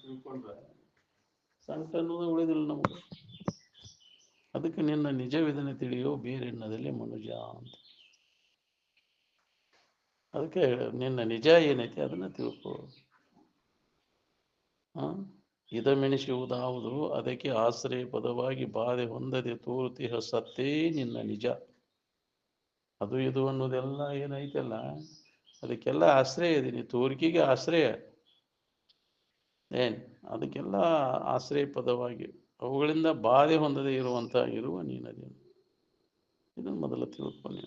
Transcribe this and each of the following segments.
ತಿಳ್ಕೊಂಡ್ರೆ ಸಂಕಟ ಅನ್ನೋದು ಉಳಿದಿಲ್ಲ ನಮಗೆ. ಅದಕ್ಕೆ ನಿನ್ನ ನಿಜವಿದನೆ ತಿಳಿಯೋ ಬೇರೆನ್ನದಲ್ಲಿ ಮನುಜ ಅಂತ. ಅದಕ್ಕೆ ನಿನ್ನ ನಿಜ ಏನೈತಿ ಅದನ್ನ ತಿಳ್ಕೊ. ಇದಮೆಣಿಸುವುದಾವುದು ಅದಕ್ಕೆ ಆಶ್ರಯ ಪದವಾಗಿ ಬಾಧೆ ಹೊಂದದೆ ತೋರುತಿಹ ಸತ್ತೇ ನಿನ್ನ ನಿಜ. ಅದು ಇದು ಅನ್ನೋದೆಲ್ಲ ಏನೈತಲ್ಲ ಅದಕ್ಕೆಲ್ಲ ಆಶ್ರಯ ಇದೀನಿ, ತೋರಿಕೆಗೆ ಆಶ್ರಯ ಏನ್, ಅದಕ್ಕೆಲ್ಲ ಆಶ್ರಯ ಪದವಾಗಿ ಅವುಗಳಿಂದ ಬಾಧೆ ಹೊಂದದೆ ಇರುವ ನೀನದೇನು, ಇದನ್ನು ಮೊದಲು ತಿಳ್ಕೊಂಡು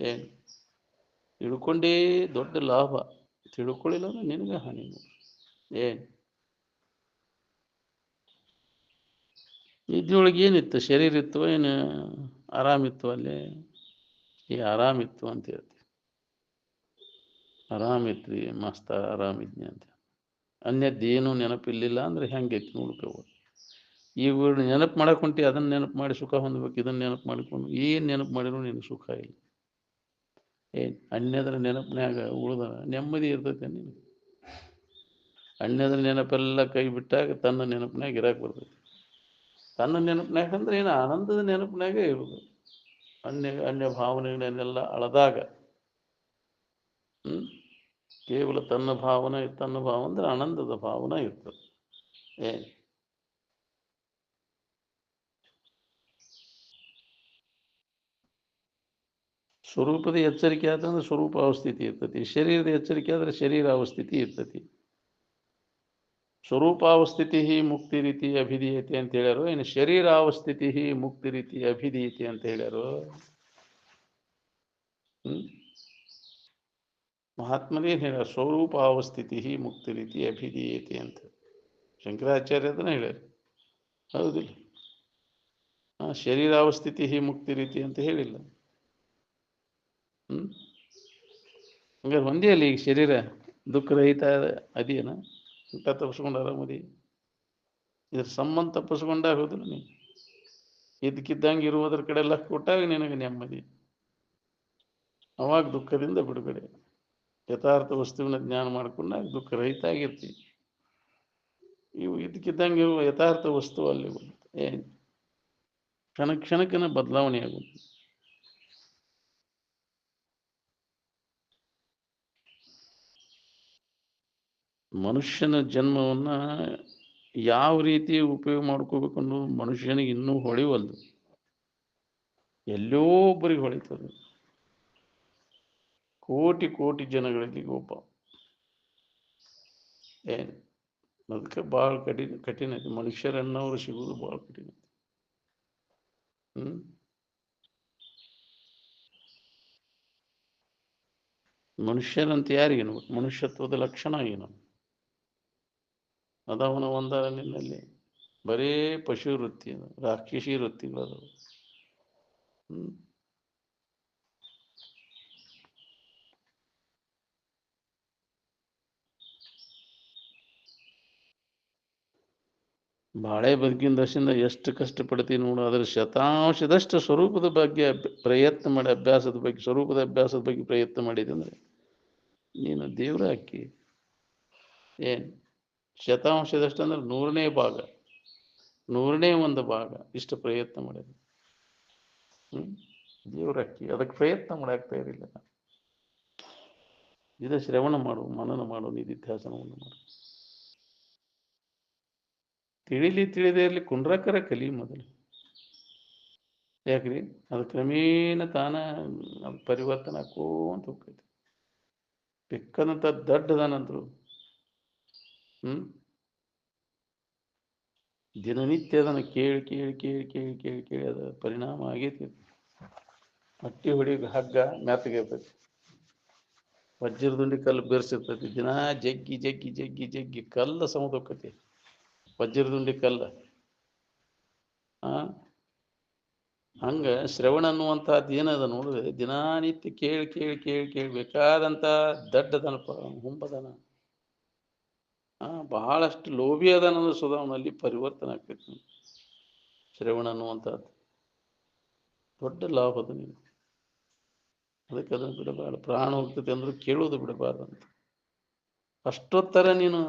ಏನು ತಿಳ್ಕೊಂಡೇ ದೊಡ್ಡ ಲಾಭ, ತಿಳ್ಕೊಳ್ಳಿಲ್ಲ ಅಂದ್ರೆ ನಿನಗೆ ಹಾನಿ. ಏನು ಇದ್ರೊಳಗೆ ಏನಿತ್ತು, ಶರೀರ ಇತ್ತು ಏನು ಆರಾಮಿತ್ತು, ಅಲ್ಲಿ ಈ ಆರಾಮಿತ್ತು ಅಂತ ಹೇಳ್ತೀವಿ. ಆರಾಮಿತ್ರಿ ಮಸ್ತ ಆರಾಮಿದ್ನಿ ಅಂತ. ಅನ್ಯದ್ದೇನು ನೆನಪಿಲ್ಲಿಲ್ಲ ಅಂದ್ರೆ ಹೆಂಗೈತಿ ನೋಡ್ಕೋಬೋದು. ಈಗ ನೆನಪು ಮಾಡಕ್ಕೆ ಹೊಂಟಿ, ಅದನ್ನ ನೆನಪು ಮಾಡಿ ಸುಖ ಹೊಂದ್ಬೇಕು, ಇದನ್ನ ನೆನಪು ಮಾಡಿಕೊಂಡು ಏನು ನೆನಪು ಮಾಡಿದ್ರು ನಿನಗೆ ಸುಖ ಇಲ್ಲ. ಏನು ಅನ್ಯದ್ರ ನೆನಪಿನ್ಯಾಗ ಉಳ್ದ ನೆಮ್ಮದಿ ಇರ್ತೈತೆ ನೀನು. ಅನ್ಯದ್ರ ನೆನಪೆಲ್ಲ ಕೈ ಬಿಟ್ಟಾಗ ತನ್ನ ನೆನಪಿನಾಗ ಇರಕ್ಕೆ ಬರ್ತೈತಿ. ತನ್ನ ನೆನಪಿನಾಗ ಅಂದ್ರೆ ಏನು, ಆನಂದದ ನೆನಪಿನಾಗೆ ಇರುವುದು. ಅನ್ಯ ಭಾವನೆಗಳನ್ನೆಲ್ಲ ಅಳದಾಗ ಕೇವಲ ತನ್ನ ಭಾವನೆ ಅಂದ್ರೆ ಆನಂದದ ಭಾವನೆ ಇರ್ತದೆ. ಏನು ಸ್ವರೂಪದ ಎಚ್ಚರಿಕೆ ಆತಂದ್ರೆ ಸ್ವರೂಪ ಅವಸ್ಥಿತಿ ಇರ್ತತಿ, ಶರೀರದ ಎಚ್ಚರಿಕೆ ಆದ್ರೆ ಶರೀರ ಅವಸ್ಥಿತಿ ಇರ್ತತಿ. ಸ್ವರೂಪಾವಸ್ಥಿತಿ ಮುಕ್ತಿ ರೀತಿ ಅಭಿಧೀಯತೆ ಅಂತ ಹೇಳ್ಯಾರು, ಇನ್ನು ಶರೀರಾವಸ್ಥಿತಿ ಮುಕ್ತಿ ರೀತಿ ಅಭಿಧೀಯತೆ ಅಂತ ಹೇಳ್ಯಾರು. ಮಹಾತ್ಮನೇನು ಹೇಳ್ಯಾರ, ಸ್ವರೂಪಾವಸ್ಥಿತಿ ಮುಕ್ತಿ ರೀತಿ ಅಭಿಧೀಯತೆ ಅಂತ. ಶಂಕರಾಚಾರ್ಯ ಅದನ್ನ ಹೇಳ್ಯಾರ, ಹೌದಿಲ್ಲ? ಶರೀರಾವಸ್ಥಿತಿ ಮುಕ್ತಿ ರೀತಿ ಅಂತ ಹೇಳಿಲ್ಲ. ಹಂಗಾರೆ ಒಂದೇ ಅಲ್ಲಿ ಈಗ ಶರೀರ ದುಃಖರಹಿತ ಅದೇನ, ಊಟ ತಪ್ಪಿಸ್ಕೊಂಡು ಆರಾಮದಿ, ಇದ್ರ ಸಂಬಂಧ ತಪ್ಪಿಸ್ಕೊಂಡಾಗ ಹೋದಿಲ್ಲ ನೀನು. ಇದ್ದಕ್ಕಿದ್ದಂಗೆ ಇರುವುದ್ರ ಕಡೆ ಲಕ್ಕ ಕೊಟ್ಟಾಗ ನಿನಗೆ ನೆಮ್ಮದಿ, ಅವಾಗ ದುಃಖದಿಂದ ಬಿಡುಗಡೆ. ಯಥಾರ್ಥ ವಸ್ತುವಿನ ಜ್ಞಾನ ಮಾಡ್ಕೊಂಡಾಗ ದುಃಖ ರಹಿತ ಆಗಿರ್ತೀವಿ. ಇವು ಇದ್ದಕ್ಕಿದ್ದಂಗೆ ಇರುವ ಯಥಾರ್ಥ ವಸ್ತು ಅಲ್ಲಿ ಏನು ಕ್ಷಣಕ್ಕಿನ ಬದಲಾವಣೆ ಆಗುತ್ತೆ. ಮನುಷ್ಯನ ಜನ್ಮವನ್ನ ಯಾವ ರೀತಿ ಉಪಯೋಗ ಮಾಡ್ಕೋಬೇಕು ಅನ್ನೋದು ಮನುಷ್ಯನಿಗೆ ಇನ್ನೂ ಹೊಳಿವಲ್ದು. ಎಲ್ಲೋ ಒಬ್ಬರಿಗೆ ಹೊಳಿತದೆ, ಕೋಟಿ ಕೋಟಿ ಜನಗಳಿಗೆ ಒಬ್ಬ. ಏನು ಅದಕ್ಕೆ ಭಾಳ ಕಠಿಣ ಐತಿ, ಮನುಷ್ಯರನ್ನವರು ಸಿಗುವುದು ಭಾಳ ಕಠಿಣ ಐತಿ. ಮನುಷ್ಯರಂತ ಯಾರಿಗೆ ಅನ್ಬೇಕು, ಮನುಷ್ಯತ್ವದ ಲಕ್ಷಣ ಏನು ಅದವನ ಒಂದರ ನಿನ್ನಲ್ಲಿ ಬರೇ ಪಶು ವೃತ್ತಿ, ಅದು ರಾಕ್ಷಸಿ ವೃತ್ತಿಗಳದು. ಬಾಳೆ ಬದುಕಿನ ದಶಿಂದ ಎಷ್ಟು ಕಷ್ಟಪಡ್ತೀವಿ ನೋಡು, ಅದರ ಶತಾಂಶದಷ್ಟು ಸ್ವರೂಪದ ಬಗ್ಗೆ ಪ್ರಯತ್ನ ಮಾಡಿ, ಅಭ್ಯಾಸದ ಬಗ್ಗೆ, ಸ್ವರೂಪದ ಅಭ್ಯಾಸದ ಬಗ್ಗೆ ಪ್ರಯತ್ನ ಮಾಡಿದೆ ಅಂದ್ರೆ ನೀನು ದೇವ್ರ ಹಾಕಿ. ಏನು ಶತಾಂಶದಷ್ಟು ಅಂದ್ರೆ 100ನೇ ಭಾಗ, 100ನೇ ಒಂದು ಭಾಗ ಇಷ್ಟು ಪ್ರಯತ್ನ ಮಾಡಿದೆ. ದೇವ್ರ ಹಾಕಿ ಅದಕ್ಕೆ ಪ್ರಯತ್ನ ಮಾಡಾಕ್ತಾ ಇರಲಿಲ್ಲ. ಇದು ಶ್ರವಣ ಮಾಡು, ಮನನ ಮಾಡು, ನಿಧಿಧ್ಯಾಸನವನ್ನು ಮಾಡು. ತಿಳಿದೇ ಇರಲಿ ಕುಂಡ್ರಕರ ಕಲಿ ಮೊದಲು. ಯಾಕ್ರಿ ಅದು ಕ್ರಮೇಣ ತಾನ ಪರಿವರ್ತನೆ ಹಾಕೋಂತ ಹೋಗ್ತೈತಿ. ಬೆಕ್ಕದಂತ ದಡ್ಡದಾನಂತರು ದಿನನಿತ್ಯ ಅದನ್ನು ಕೇಳಿ ಕೇಳಿ ಕೇಳಿ ಕೇಳಿ ಕೇಳಿ ಕೇಳಿ ಅದ ಪರಿಣಾಮ ಆಗೈತಿ. ಮಟ್ಟಿ ಹೊಡಿ ಹಗ್ಗ ಮೆತ್ತಗಿರ್ತೈತಿ, ವಜ್ರದುಂಡಿ ಕಲ್ಲು ಬೆರೆಸಿರ್ತೈತಿ. ದಿನ ಜಗ್ಗಿ ಜಗ್ಗಿ ಜಗ್ಗಿ ಜಗ್ಗಿ ಕಲ್ಲು ಸಮದೊಕ್ಕತಿ, ವಜ್ರದುಂಡಿ ಕಲ್ಲು. ಹಂಗ ಶ್ರವಣ ಅನ್ನುವಂಥದ್ದು ಏನದ ನೋಡಿದ್ರೆ ದಿನಾನಿತ್ಯ ಕೇಳಿ ಕೇಳಿ ಕೇಳಿ ಕೇಳಿ ಬೇಕಾದಂಥ ದಡ್ಡದನಪ್ಪ, ಹುಂಬದನ, ಬಹಳಷ್ಟು ಲೋಭಿ ಅದನ್ನೋದು ಸುಧಾವನಲ್ಲಿ ಪರಿವರ್ತನೆ ಆಗ್ತೈತಿ. ಶ್ರವಣ ಅನ್ನುವಂಥದ್ದು ದೊಡ್ಡ ಲಾಭ ಅದು. ನೀನು ಅದಕ್ಕೆ ಅದನ್ನು ಬಿಡಬಾರ್ದು. ಪ್ರಾಣ ಹೋಗ್ತೈತೆ ಅಂದ್ರೂ ಕೇಳೋದು ಬಿಡಬಾರ್ದಂತ. ಅಷ್ಟೊತ್ತರ ನೀನು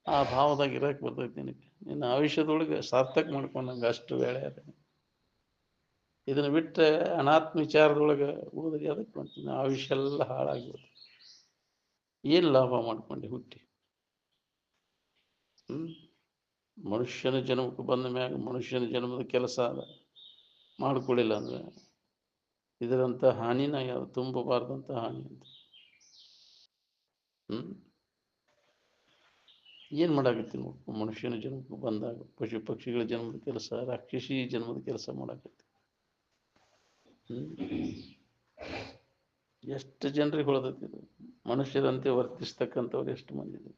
ಆ ಭಾವದಾಗ ಇರಕ್ಕೆ ಬರ್ತೈತಿ ನಿನಗೆ. ನಿನ್ನ ಆಯುಷ್ಯದೊಳಗೆ ಸಾರ್ಥಕ ಮಾಡ್ಕೊಂಡಂಗೆ ಅಷ್ಟು ವೇಳೆ ಅದ. ಇದನ್ನು ಬಿಟ್ಟರೆ ಅನಾತ್ಮ ವಿಚಾರದೊಳಗೆ ಹೋದ್ರೆ ಅದಕ್ಕೆ ಮಾಡ್ತೀನಿ ಆಯುಷ್ಯ ಎಲ್ಲ ಹಾಳಾಗ್ಬೋದು. ಏನು ಲಾಭ ಮಾಡ್ಕೊಂಡು ಹುಟ್ಟಿ? ಮನುಷ್ಯನ ಜನ್ಮಕ್ಕೆ ಬಂದ ಮ್ಯಾಗ ಮನುಷ್ಯನ ಜನ್ಮದ ಕೆಲಸ ಅದ ಮಾಡ್ಕೊಳ್ಳಿಲ್ಲ ಅಂದ್ರೆ ಇದರಂಥ ಹಾನಿನ ಯಾವುದು ತುಂಬಬಾರ್ದಂಥ ಹಾನಿ ಅಂತ. ಏನು ಮಾಡಾಕತ್ತೀನಿ ಮನುಷ್ಯನ ಜನ್ಮಕ್ಕೆ ಬಂದಾಗ ಪಶು ಪಕ್ಷಿಗಳ ಜನ್ಮದ ಕೆಲಸ, ರಾಕ್ಷಸಿ ಜನ್ಮದ ಕೆಲಸ ಮಾಡಾಕತ್ತಿ. ಎಷ್ಟು ಜನರಿಗೆ ಹೊಳೆದತ್ತಿದ್ರು. ಮನುಷ್ಯರಂತೆ ವರ್ತಿಸ್ತಕ್ಕಂಥವ್ರು ಎಷ್ಟು ಮಂದಿ ಇದ್ರು.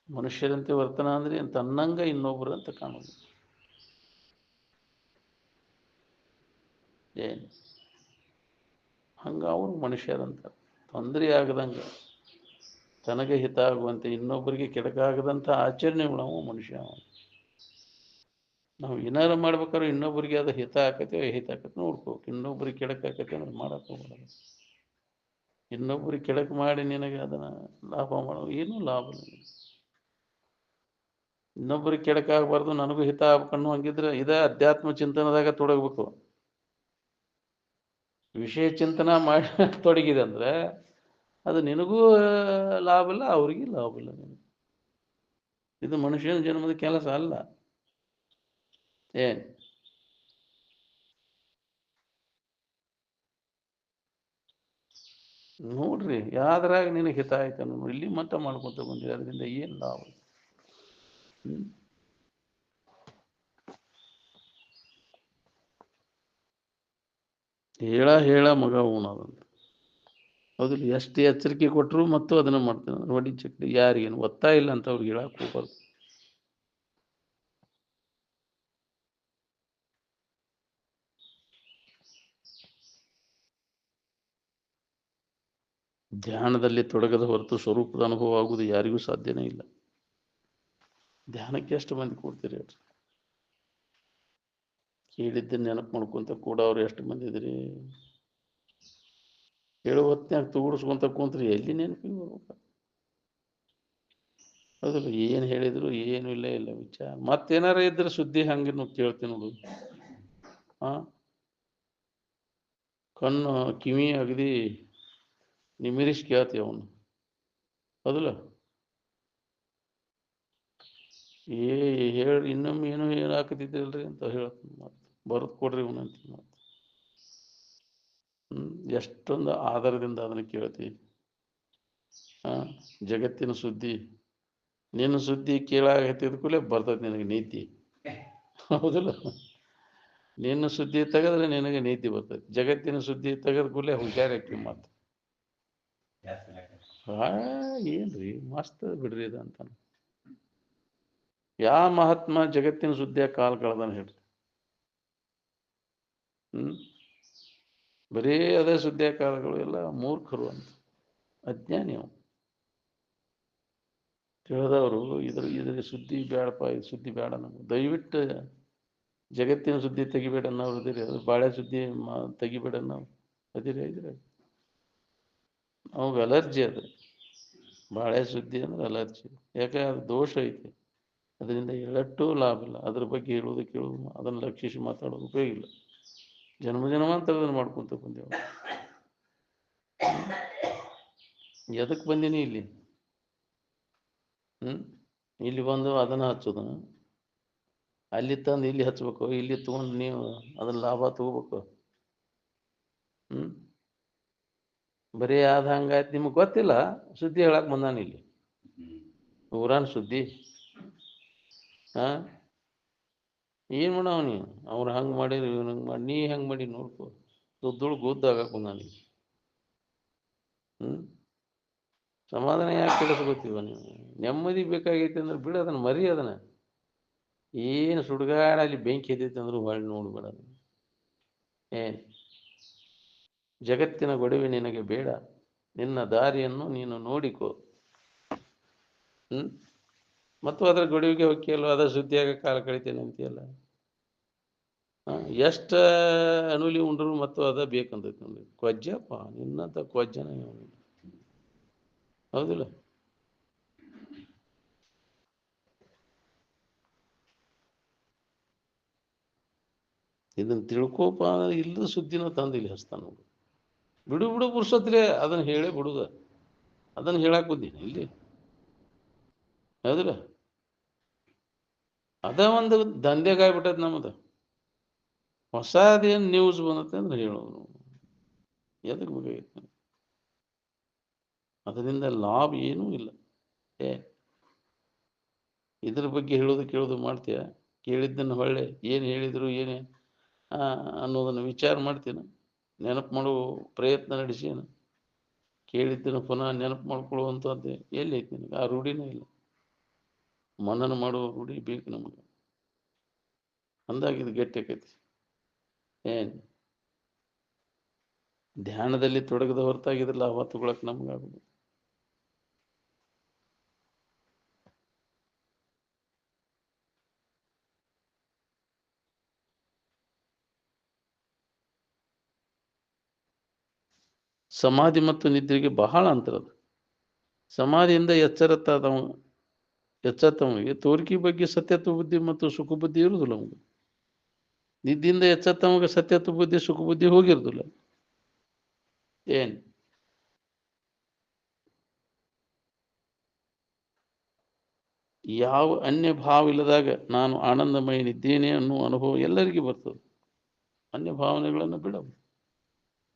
ಮನುಷ್ಯರಂತೆ ವರ್ತನ ಅಂದ್ರೆ ತನ್ನಂಗ ಇನ್ನೊಬ್ರು ಅಂತ ಕಾಣೋದು. ಏನು ಹಂಗ ಅವರು ಮನುಷ್ಯರಂತ ತೊಂದರೆ ಆಗದಂಗ ತನಗೆ ಹಿತ ಆಗುವಂತೆ ಇನ್ನೊಬ್ಬರಿಗೆ ಕೆಡಕಾಗದಂಥ ಆಚರಣೆಗಳು ನಾವು ಮನುಷ್ಯ. ನಾವು ಏನಾರು ಮಾಡ್ಬೇಕಾದ್ರೆ ಇನ್ನೊಬ್ಬರಿಗೆ ಅದು ಹಿತ ಆಕತಿ ಹಿತ ಆಕತಿ ನೋಡ್ಕೋಬೇಕು. ಇನ್ನೊಬ್ರಿಗೆ ಕೆಡಕ್ ಆಕತಿ ಅಂದ್ರೆ ಮಾಡಕ್ ಹೋಗ್ಬಾರ್ದು. ಇನ್ನೊಬ್ರಿಗೆ ಕೆಡಕ್ ಮಾಡಿ ನಿನಗೆ ಅದನ್ನ ಲಾಭ ಮಾಡೋ ಏನೂ ಲಾಭ ಇಲ್ಲ. ಇನ್ನೊಬ್ರಿಗೆ ಕೆಡಕಾಗಬಾರ್ದು ನನಗೂ ಹಿತ ಆಗ್ಬೇಕನ್ನು ಹಂಗಿದ್ರೆ ಇದೇ ಅಧ್ಯಾತ್ಮ ಚಿಂತನದಾಗ ತೊಡಗಬೇಕು. ವಿಷಯ ಚಿಂತನ ಮಾಡಿ ತೊಡಗಿದೆ ಅಂದ್ರೆ ಅದು ನಿನಗೂ ಲಾಭ ಇಲ್ಲ, ಅವ್ರಿಗೂ ಲಾಭ ಇಲ್ಲ. ಇದು ಮನುಷ್ಯನ ಜನ್ಮದ ಕೆಲಸ ಅಲ್ಲ. ಏನ್ ನೋಡ್ರಿ ಯಾವ್ದ್ರಾಗ ನಿನಗೆ ಹಿತ ಆಯ್ತು ಅನ್ನೋ ಇಲ್ಲಿ ಮಟ್ಟ ಮಾಡ್ಕೊತ ಬಂದಿರಿ. ಅದರಿಂದ ಏನು ಲಾಭ? ಹೇಳ ಮಗ ಉಣದಂತ ಹೌದಿಲ್ಲ. ಎಷ್ಟು ಎಚ್ಚರಿಕೆ ಕೊಟ್ಟರು ಮತ್ತು ಅದನ್ನ ಮಾಡ್ತೇನೆ ನೋಡಿ ಚಕ್ರಿ ಯಾರಿಗೇನು ಒತ್ತಾಯ ಇಲ್ಲ ಅಂತ ಅವ್ರಿಗೆ ಹೇಳಕ್ ಹೋಗ್ಬಾರ್ದು. ಧ್ಯಾನದಲ್ಲಿ ತೊಡಗದ ಹೊರತು ಸ್ವರೂಪದ ಅನುಭವ ಆಗುವುದು ಯಾರಿಗೂ ಸಾಧ್ಯನೇ ಇಲ್ಲ. ಧ್ಯಾನಕ್ಕೆ ಎಷ್ಟು ಮಂದಿ ಕೂಡ್ತೀರಿ ಹೇಳ್ರಿ? ಕೇಳಿದ್ದನ್ನು ನೆನಪು ಮಾಡ್ಕೊಂತ ಕೂಡ ಅವ್ರು ಎಷ್ಟು ಮಂದಿ ಇದ್ರಿ? ಹೇಳೋ ಹೊತ್ನ್ಯಾಗ ತೂಡಿಸ್ಕೊಂತ ಕೂತ್ರಿ ಎಲ್ಲಿ ನೆನಪಿಗೆ ಬರ್ಬೇಕು? ಹೌದಲ್ಲ, ಏನು ಹೇಳಿದ್ರು ಏನು ಇಲ್ಲ ವಿಚಾರ. ಮತ್ತೇನಾರ ಇದ್ರೆ ಸುದ್ದಿ ಹಂಗೆ ಕೇಳ್ತೀನಿ ನೋಡು. ಕಣ್ಣು ಕಿವಿ ಅಗದಿ ನಿಮಿರಿಸಿ ಕೇಳ್ತೀವಿ ಅವನು. ಹೌದಲ್ಲ, ಹೇಳಿ ಇನ್ನೊಮ್ಮೆ ಏನೋ ಹೇಳಾಕತ್ತಿದ್ದಿಲ್ರಿ ಅಂತ ಹೇಳ್ತೀನಿ. ಮತ್ತೆ ಬರೆದು ಕೊಡ್ರಿ ಇವನಂತ ಮತ್ತೆ ಎಷ್ಟೊಂದು ಆಧಾರದಿಂದ ಅದನ್ನು ಕೇಳ್ತೀವಿ. ಜಗತ್ತಿನ ಸುದ್ದಿ ನಿನ್ನ ಸುದ್ದಿ ಕೇಳಾಕತ್ತಿದ ಕೂಡಲೇ ಬರ್ತದೆ ನಿನಗೆ ನೀತಿ. ಹೌದಲ್ಲ, ನಿನ್ನ ಸುದ್ದಿ ತೆಗೆದ್ರೆ ನಿನಗೆ ನೀತಿ ಬರ್ತದೆ. ಜಗತ್ತಿನ ಸುದ್ದಿ ತೆಗೆದ ಕೂಡಲೇ ಹುಷಾರಾಕಿ. ಮಾತು ಏನ್ರಿ ಮಸ್ತ್ ಬಿಡ್ರಿ ಇದು ಅಂತ. ಯಾವ ಮಹಾತ್ಮ ಜಗತ್ತಿನ ಸುದ್ದಿಯ ಕಾಲ್ ಕಳೆದಾನ ಹೇಳ್ರಿ? ಬರೀ ಅದೇ ಸುದ್ದಿಯ ಕಾಲಗಳು ಎಲ್ಲ ಮೂರ್ಖರು ಅಂತ, ಅಜ್ಞಾನಿ. ಅವು ತಿಳಿದವರು ಇದ್ರ ಸುದ್ದಿ ಬೇಡಪ್ಪ, ಇದು ಸುದ್ದಿ ಬೇಡ ನಮ್ಗೆ, ದಯವಿಟ್ಟು ಜಗತ್ತಿನ ಸುದ್ದಿ ತೆಗಿಬೇಡ ಅನ್ನೋರು ಅದಿರಿ. ಅದು ಬಾಳೆ ಸುದ್ದಿ ತೆಗಿಬೇಡ ಅನ್ನೋರು ಅದಿರಿ. ಅವಾಗ ಅಲರ್ಜಿ. ಅದು ಬಾಳೆ ಸುದ್ದಿ ಅಂದ್ರೆ ಅಲರ್ಜಿ. ಯಾಕೆ? ಅದು ದೋಷ ಐತಿ. ಅದರಿಂದ ಎಳ್ಳಟ್ಟೂ ಲಾಭ ಇಲ್ಲ. ಅದ್ರ ಬಗ್ಗೆ ಹೇಳೋದು ಕೇಳೋದು ಅದನ್ನು ಲಕ್ಷಿಸಿ ಮಾತಾಡೋದು ಉಪಯೋಗ ಇಲ್ಲ. ಜನ್ಮಾಂತರದನ್ನು ಮಾಡ್ಕೊಂತ ಬಂದೇವು. ಎದಕ್ಕೆ ಬಂದೀನಿ ಇಲ್ಲಿ? ಇಲ್ಲಿ ಬಂದು ಅದನ್ನು ಹಚ್ಚೋದು, ಅಲ್ಲಿ ತಂದು ಇಲ್ಲಿ ಹಚ್ಬೇಕು, ಇಲ್ಲಿ ತಗೊಂಡು ನೀವು ಅದನ್ನ ಲಾಭ ತಗೋಬೇಕು. ಬರೀ ಆದ ಹಂಗಾಯ್ತು. ನಿಮಗೆ ಗೊತ್ತಿಲ್ಲ, ಸುದ್ದಿ ಹೇಳಕ್ ಬಂದಾನ ಇಲ್ಲಿ, ಊರಾನ್ ಸುದ್ದಿ. ಏನು ಮಾಡವ ನೀವು? ಅವ್ರು ಹಂಗೆ ಮಾಡಿರಿ, ಇವ್ರು ಹಂಗೆ ಮಾಡಿ, ನೀ ಹೆಂಗೆ ಮಾಡಿ ನೋಡ್ಕೊ. ದುಡ್ಡು ಗುದ್ದು ಆಗಕ್ಕೆ ಬಂದಾನ. ಸಮಾಧಾನ ಯಾಕೆ ಕೆಡಿಸ್ಕೊತೀವ ನೀವು? ನೆಮ್ಮದಿ ಬೇಕಾಗೈತಿ ಅಂದ್ರೆ ಬಿಡು, ಅದನ್ನು ಮರಿ. ಅದನ್ನ ಏನು ಸುಡುಗಾಡಲ್ಲಿ ಬೆಂಕಿ ಎದ್ದೈತೆ ಅಂದ್ರೂ ಹೊಳ್ಳಿ ನೋಡ್ಬೇಡ. ಏನು ಜಗತ್ತಿನ ಗೊಡವೆ ನಿನಗೆ ಬೇಡ, ನಿನ್ನ ದಾರಿಯನ್ನು ನೀನು ನೋಡಿಕೊ. ಮತ್ತು ಅದರ ಗೊಡವೆಗೆ ಹೊಕ್ಕಿಯಲ್ಲ, ಅದರ ಸುದ್ದಿಯಾಗ ಕಾಲ ಕಳಿತೇನೆ ಅಂತೀಯಲ್ಲ. ಎಷ್ಟು ಅನುಲಿ ಉಂಡ್ರು ಮತ್ತು ಅದ ಬೇಕಂತೈತಿ ನೋಡಿ. ಕೊಜ್ಜಪ್ಪ ನಿನ್ನಂತ ಕೊಜ್ಜನ. ಹೌದಿಲ್ಲ? ಇದನ್ನ ತಿಳ್ಕೋಪ ಇಲ್ಲದ ಸುದ್ದಿನ ತಂದು ಇಲ್ಲಿ ಹಚ್ತಾನ ನೋಡು. ಬಿಡು ಬಿಡು ಪುರುಷತ್ರೆ ಅದನ್ನ ಹೇಳೇ ಬಿಡುದ, ಅದನ್ನ ಹೇಳಕ್ ಬುದ್ಧಿನ ಇಲ್ಲಿ ಹೌದಿಲ್ಲ. ಅದ ಒಂದು ದಂಧೆಗಾಗ್ಬಿಟ್ಟದ ನಮ್ಮದು. ಹೊಸದೇನು ನ್ಯೂಸ್ ಬಂದತ್ತೆ ಅಂದ್ರೆ ಹೇಳೋದು ಎದಕ್ಕೆ ಬೇಕಾಗಿತ್ತು. ಅದರಿಂದ ಲಾಭ ಏನೂ ಇಲ್ಲ. ಏ ಇದ್ರ ಬಗ್ಗೆ ಹೇಳೋದು ಕೇಳೋದು ಮಾಡ್ತೀಯ, ಕೇಳಿದ್ದನ್ನು ಹೊಳ್ಳೆ ಏನು ಹೇಳಿದ್ರು ಏನೇ ಅನ್ನೋದನ್ನು ವಿಚಾರ ಮಾಡ್ತೀನಿ, ನೆನಪು ಮಾಡೋ ಪ್ರಯತ್ನ ನಡೆಸೇನು, ಕೇಳಿದ್ದನ್ನು ಪುನಃ ನೆನಪು ಮಾಡ್ಕೊಳ್ಳುವಂಥದ್ದು ಎಲ್ಲಿ ಐತಿ ನಿನಗೆ? ಆ ರೂಢಿನೇ ಇಲ್ಲ. ಮನನ ಮಾಡುವ ರೂಢಿ ಬೇಕು ನಮಗೆ, ಅಂದಾಗ ಇದು ಗಟ್ಟಿ ಆಕೈತಿ. ಏನು ಧ್ಯಾನದಲ್ಲಿ ತೊಡಗದ ಹೊರತಾಗಿದ್ರಲ್ಲ ಆ ಹೊತ್ತುಗಳಕ್ಕೆ ನಮಗಾಗುದು. ಸಮಾಧಿ ಮತ್ತು ನಿದ್ರೆಗೆ ಬಹಳ ಅಂತರದ. ಸಮಾಧಿಯಿಂದ ಎಚ್ಚೆತ್ತವನಿಗೆ ತೋರಿಕೆ ಬಗ್ಗೆ ಸತ್ಯತ್ವ ಬುದ್ಧಿ ಮತ್ತು ಸುಖ ಬುದ್ಧಿ ಇರುವುದಿಲ್ಲ. ಅವನಿಗೆ ನಿದ್ದಿಂದ ಎಚ್ಚೆತ್ತವನಿಗೆ ಸತ್ಯತ್ವ ಬುದ್ಧಿ ಸುಖ ಬುದ್ಧಿ ಹೋಗಿರುದಿಲ್ಲ. ಏನ್ ಯಾವ ಅನ್ಯ ಭಾವ ಇಲ್ಲದಾಗ ನಾನು ಆನಂದಮಯನಿದ್ದೇನೆ ಅನ್ನುವ ಅನುಭವ ಎಲ್ಲರಿಗೂ ಬರ್ತದೆ. ಅನ್ಯ ಭಾವನೆಗಳನ್ನು ಬಿಡವು.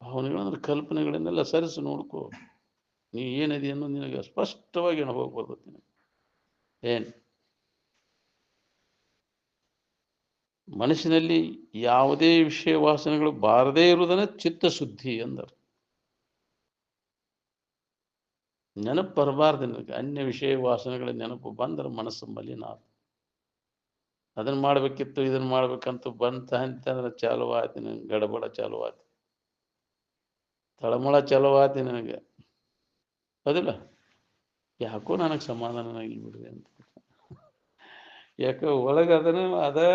ಭಾವನೆಗಳಂದ್ರೆ ಕಲ್ಪನೆಗಳನ್ನೆಲ್ಲ ಸರಿಸಿ ನೋಡ್ಕೋ. ನೀ ಏನಿದೆ ಅನ್ನೋದು ನಿನಗೆ ಸ್ಪಷ್ಟವಾಗಿ ಅನುಭವ ಬರ್ತದೆ ನಿನಗೆ. ಏನ್ ಮನಸ್ಸಿನಲ್ಲಿ ಯಾವುದೇ ವಿಷಯ ವಾಸನೆಗಳು ಬಾರದೇ ಇರುವುದನ್ನ ಚಿತ್ತಶುದ್ಧಿ ಅಂದರು. ನೆನಪು ಬರಬಾರ್ದು ನಿನಗೆ. ಅನ್ಯ ವಿಷಯ ವಾಸನೆಗಳ ನೆನಪು ಬಂದ್ರೆ ಮನಸ್ಸು ಮಲಿನ. ಅದನ್ನ ಮಾಡ್ಬೇಕಿತ್ತು ಇದನ್ನ ಮಾಡ್ಬೇಕಂತ ಬಂತ ಅಂತಂದ್ರೆ ಚಾಲುವಾತಿ, ನನಗೆ ಗಡಬಡ ಚಾಲುವಾತಿ, ತಳಮಳ ಚಾಲುವಾತಿ ನನಗೆ. ಹೌದಿಲ್ಲ? ಯಾಕೋ ನನಗೆ ಸಮಾಧಾನ ಇಲ್ಲ ಬಿಡ್ರಿ ಅಂತ. ಯಾಕೋ ಒಳಗೆ ಅದನ್ನ ಅದೇ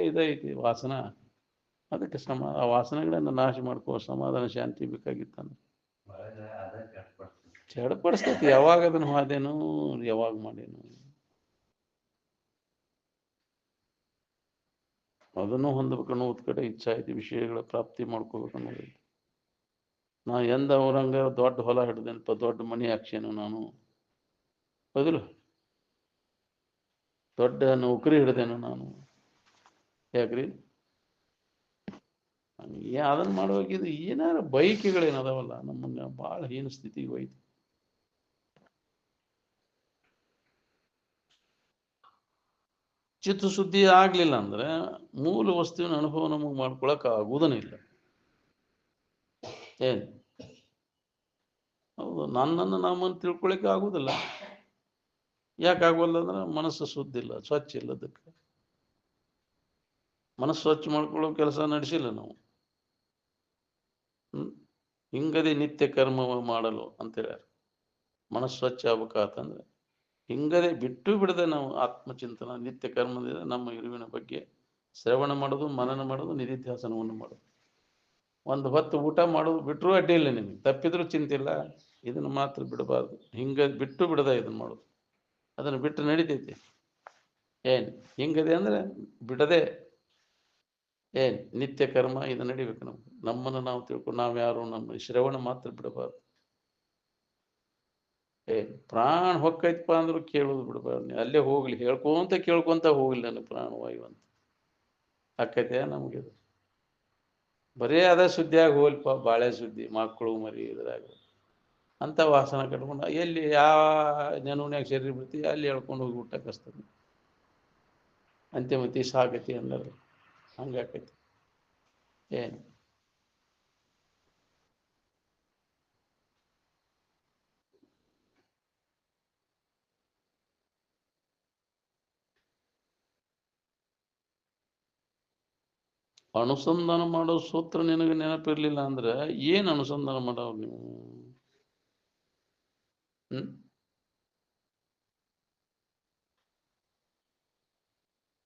ಇದೈತಿ ವಾಸನ. ಅದಕ್ಕೆ ಆ ವಾಸನೆಗಳನ್ನ ನಾಶ ಮಾಡ್ಕೋ, ಸಮಾಧಾನ ಶಾಂತಿ ಬೇಕಾಗಿತ್ತಂದ್ರೆ ಚಡಪಡಿಸ್ತೈತಿ. ಯಾವಾಗ ಅದನ್ನು ಹಾದೇನು, ಯಾವಾಗ ಮಾಡೇನು, ಅದನ್ನು ಹೊಂದಬೇಕನ್ನೋದ್ ಕಡೆ ಇಚ್ಛಾ ಐತಿ. ವಿಷಯಗಳ ಪ್ರಾಪ್ತಿ ಮಾಡ್ಕೋಬೇಕನ್ನೋದೈತಿ. ನಾ ಎಂದ ಅವ್ರಂಗ ದೊಡ್ಡ ಹೊಲ ಹಿಡ್ದೇನಪ್ಪ, ದೊಡ್ಡ ಮನಿ ಹಾಕ್ಸೇನು ನಾನು, ಹೌದಿಲ್ಲ? ದೊಡ್ಡ ನೌಕರಿ ಹಿಡ್ದೇನು ನಾನು, ಯಾಕ್ರಿ? ಅದನ್ನ ಮಾಡುವಾಗಿದ್ದು ಏನಾರ ಬೈಕೆಗಳೇನದಾವಲ್ಲ ನಮ್ಮನ್ನ ಭಾಳ ಹೀನ ಸ್ಥಿತಿಗೆ ಹೋಯ್ತು. ಚಿತ್ತಶುದ್ಧಿ ಆಗ್ಲಿಲ್ಲ ಅಂದ್ರೆ ಮೂಲ ವಸ್ತುವಿನ ಅನುಭವ ನಮಗೆ ಮಾಡ್ಕೊಳಕ್ ಆಗುವುದನೇ ಇಲ್ಲ. ಏನ್ ಹೌದು, ನನ್ನನ್ನು ನಮ್ಮನ್ನು ತಿಳ್ಕೊಳಕ್ಕೆ ಆಗುದಿಲ್ಲ. ಯಾಕೆ ಆಗೋಲ್ಲ ಅಂದ್ರೆ ಮನಸ್ಸು ಶುದ್ಧ ಇಲ್ಲ, ಸ್ವಚ್ಛ ಇಲ್ಲ. ಅದಕ್ಕೆ ಮನಸ್ಸು ಸ್ವಚ್ಛ ಮಾಡ್ಕೊಳ್ಳೋ ಕೆಲಸ ನಡೆಸಿಲ್ಲ ನಾವು. ಹಿಂಗದೆ ನಿತ್ಯ ಕರ್ಮ ಮಾಡಲು ಅಂತ ಹೇಳ್ಯಾರ. ಮನಸ್ಸು ಸ್ವಚ್ಛ ಆಗ್ಬೇಕಂತಂದ್ರೆ ಹಿಂಗದೆ ಬಿಟ್ಟು ಬಿಡದೆ ನಾವು ಆತ್ಮಚಿಂತನ ನಿತ್ಯ ಕರ್ಮದಿಂದ ನಮ್ಮ ಇರುವಿನ ಬಗ್ಗೆ ಶ್ರವಣ ಮಾಡೋದು, ಮನನ ಮಾಡೋದು, ನಿಧಿಧ್ಯಾಸನವನ್ನು ಮಾಡೋದು. ಒಂದು ಹೊತ್ತು ಊಟ ಮಾಡೋದು ಬಿಟ್ಟರು ಅಡ್ಡಿ ಇಲ್ಲ, ನಿಮಗೆ ತಪ್ಪಿದ್ರು ಚಿಂತಿಲ್ಲ. ಇದನ್ನು ಮಾತ್ರ ಬಿಡಬಾರ್ದು. ಹಿಂಗ ಬಿಟ್ಟು ಬಿಡದ ಇದನ್ನ ಮಾಡೋದು, ಅದನ್ನು ಬಿಟ್ಟು ನಡಿತೈತಿ. ಏನ್ ಹಿಂಗದೆ ಅಂದ್ರೆ ಬಿಡದೆ ಏನ್ ನಿತ್ಯ ಕರ್ಮ ಇದು ನಡಿಬೇಕು. ನಮ್ಮನ್ನು ನಾವು ತಿಳ್ಕೊಂಡು ನಾವು ಯಾರು, ನಮ್ಮ ಶ್ರವಣ ಮಾತ್ರ ಬಿಡಬಾರ್ದು. ಪ್ರಾಣ ಹೊಕ್ಕೈತಪ್ಪ ಅಂದ್ರು ಕೇಳೋದು ಬಿಡಬಾರ್ದು. ಅಲ್ಲೇ ಹೋಗ್ಲಿ, ಹೇಳ್ಕೊಂತ ಕೇಳ್ಕೊಂತ ಹೋಗ್ಲಿ ನನಗೆ ಪ್ರಾಣವಾಯು ಅಂತ ಆಕೈತೆ ನಮಗೆ. ಬರೇ ಅದ ಸುದ್ದಿಯಾಗಿ ಹೋಗ್ಲಿಪ್ಪ, ಬಾಳೆ ಸುದ್ದಿ, ಮಕ್ಕಳು ಮರಿ ಇದ್ರಾಗ ಅಂತ ವಾಸನ ಕಟ್ಕೊಂಡು ಎಲ್ಲಿ ಯಾವ ನೆನವನ್ಯಾಗ ಶರೀರ ಬಿಡ್ತೀವಿ ಅಲ್ಲಿ ಹೇಳ್ಕೊಂಡು ಹೋಗಿ ಊಟ ಕಸ್ತದೆ. ಅಂತ್ಯಮತಿ ಸಾಕತಿ ಅಂದ್ರೆ ಹಂಗಾಕೈತಿ. ಏನು ಅನುಸಂಧಾನ ಮಾಡೋ ಸೂತ್ರ ನಿನಗೆ ನೆನಪಿರ್ಲಿಲ್ಲ ಅಂದ್ರೆ ಏನು ಅನುಸಂಧಾನ ಮಾಡೋರು ನೀವು?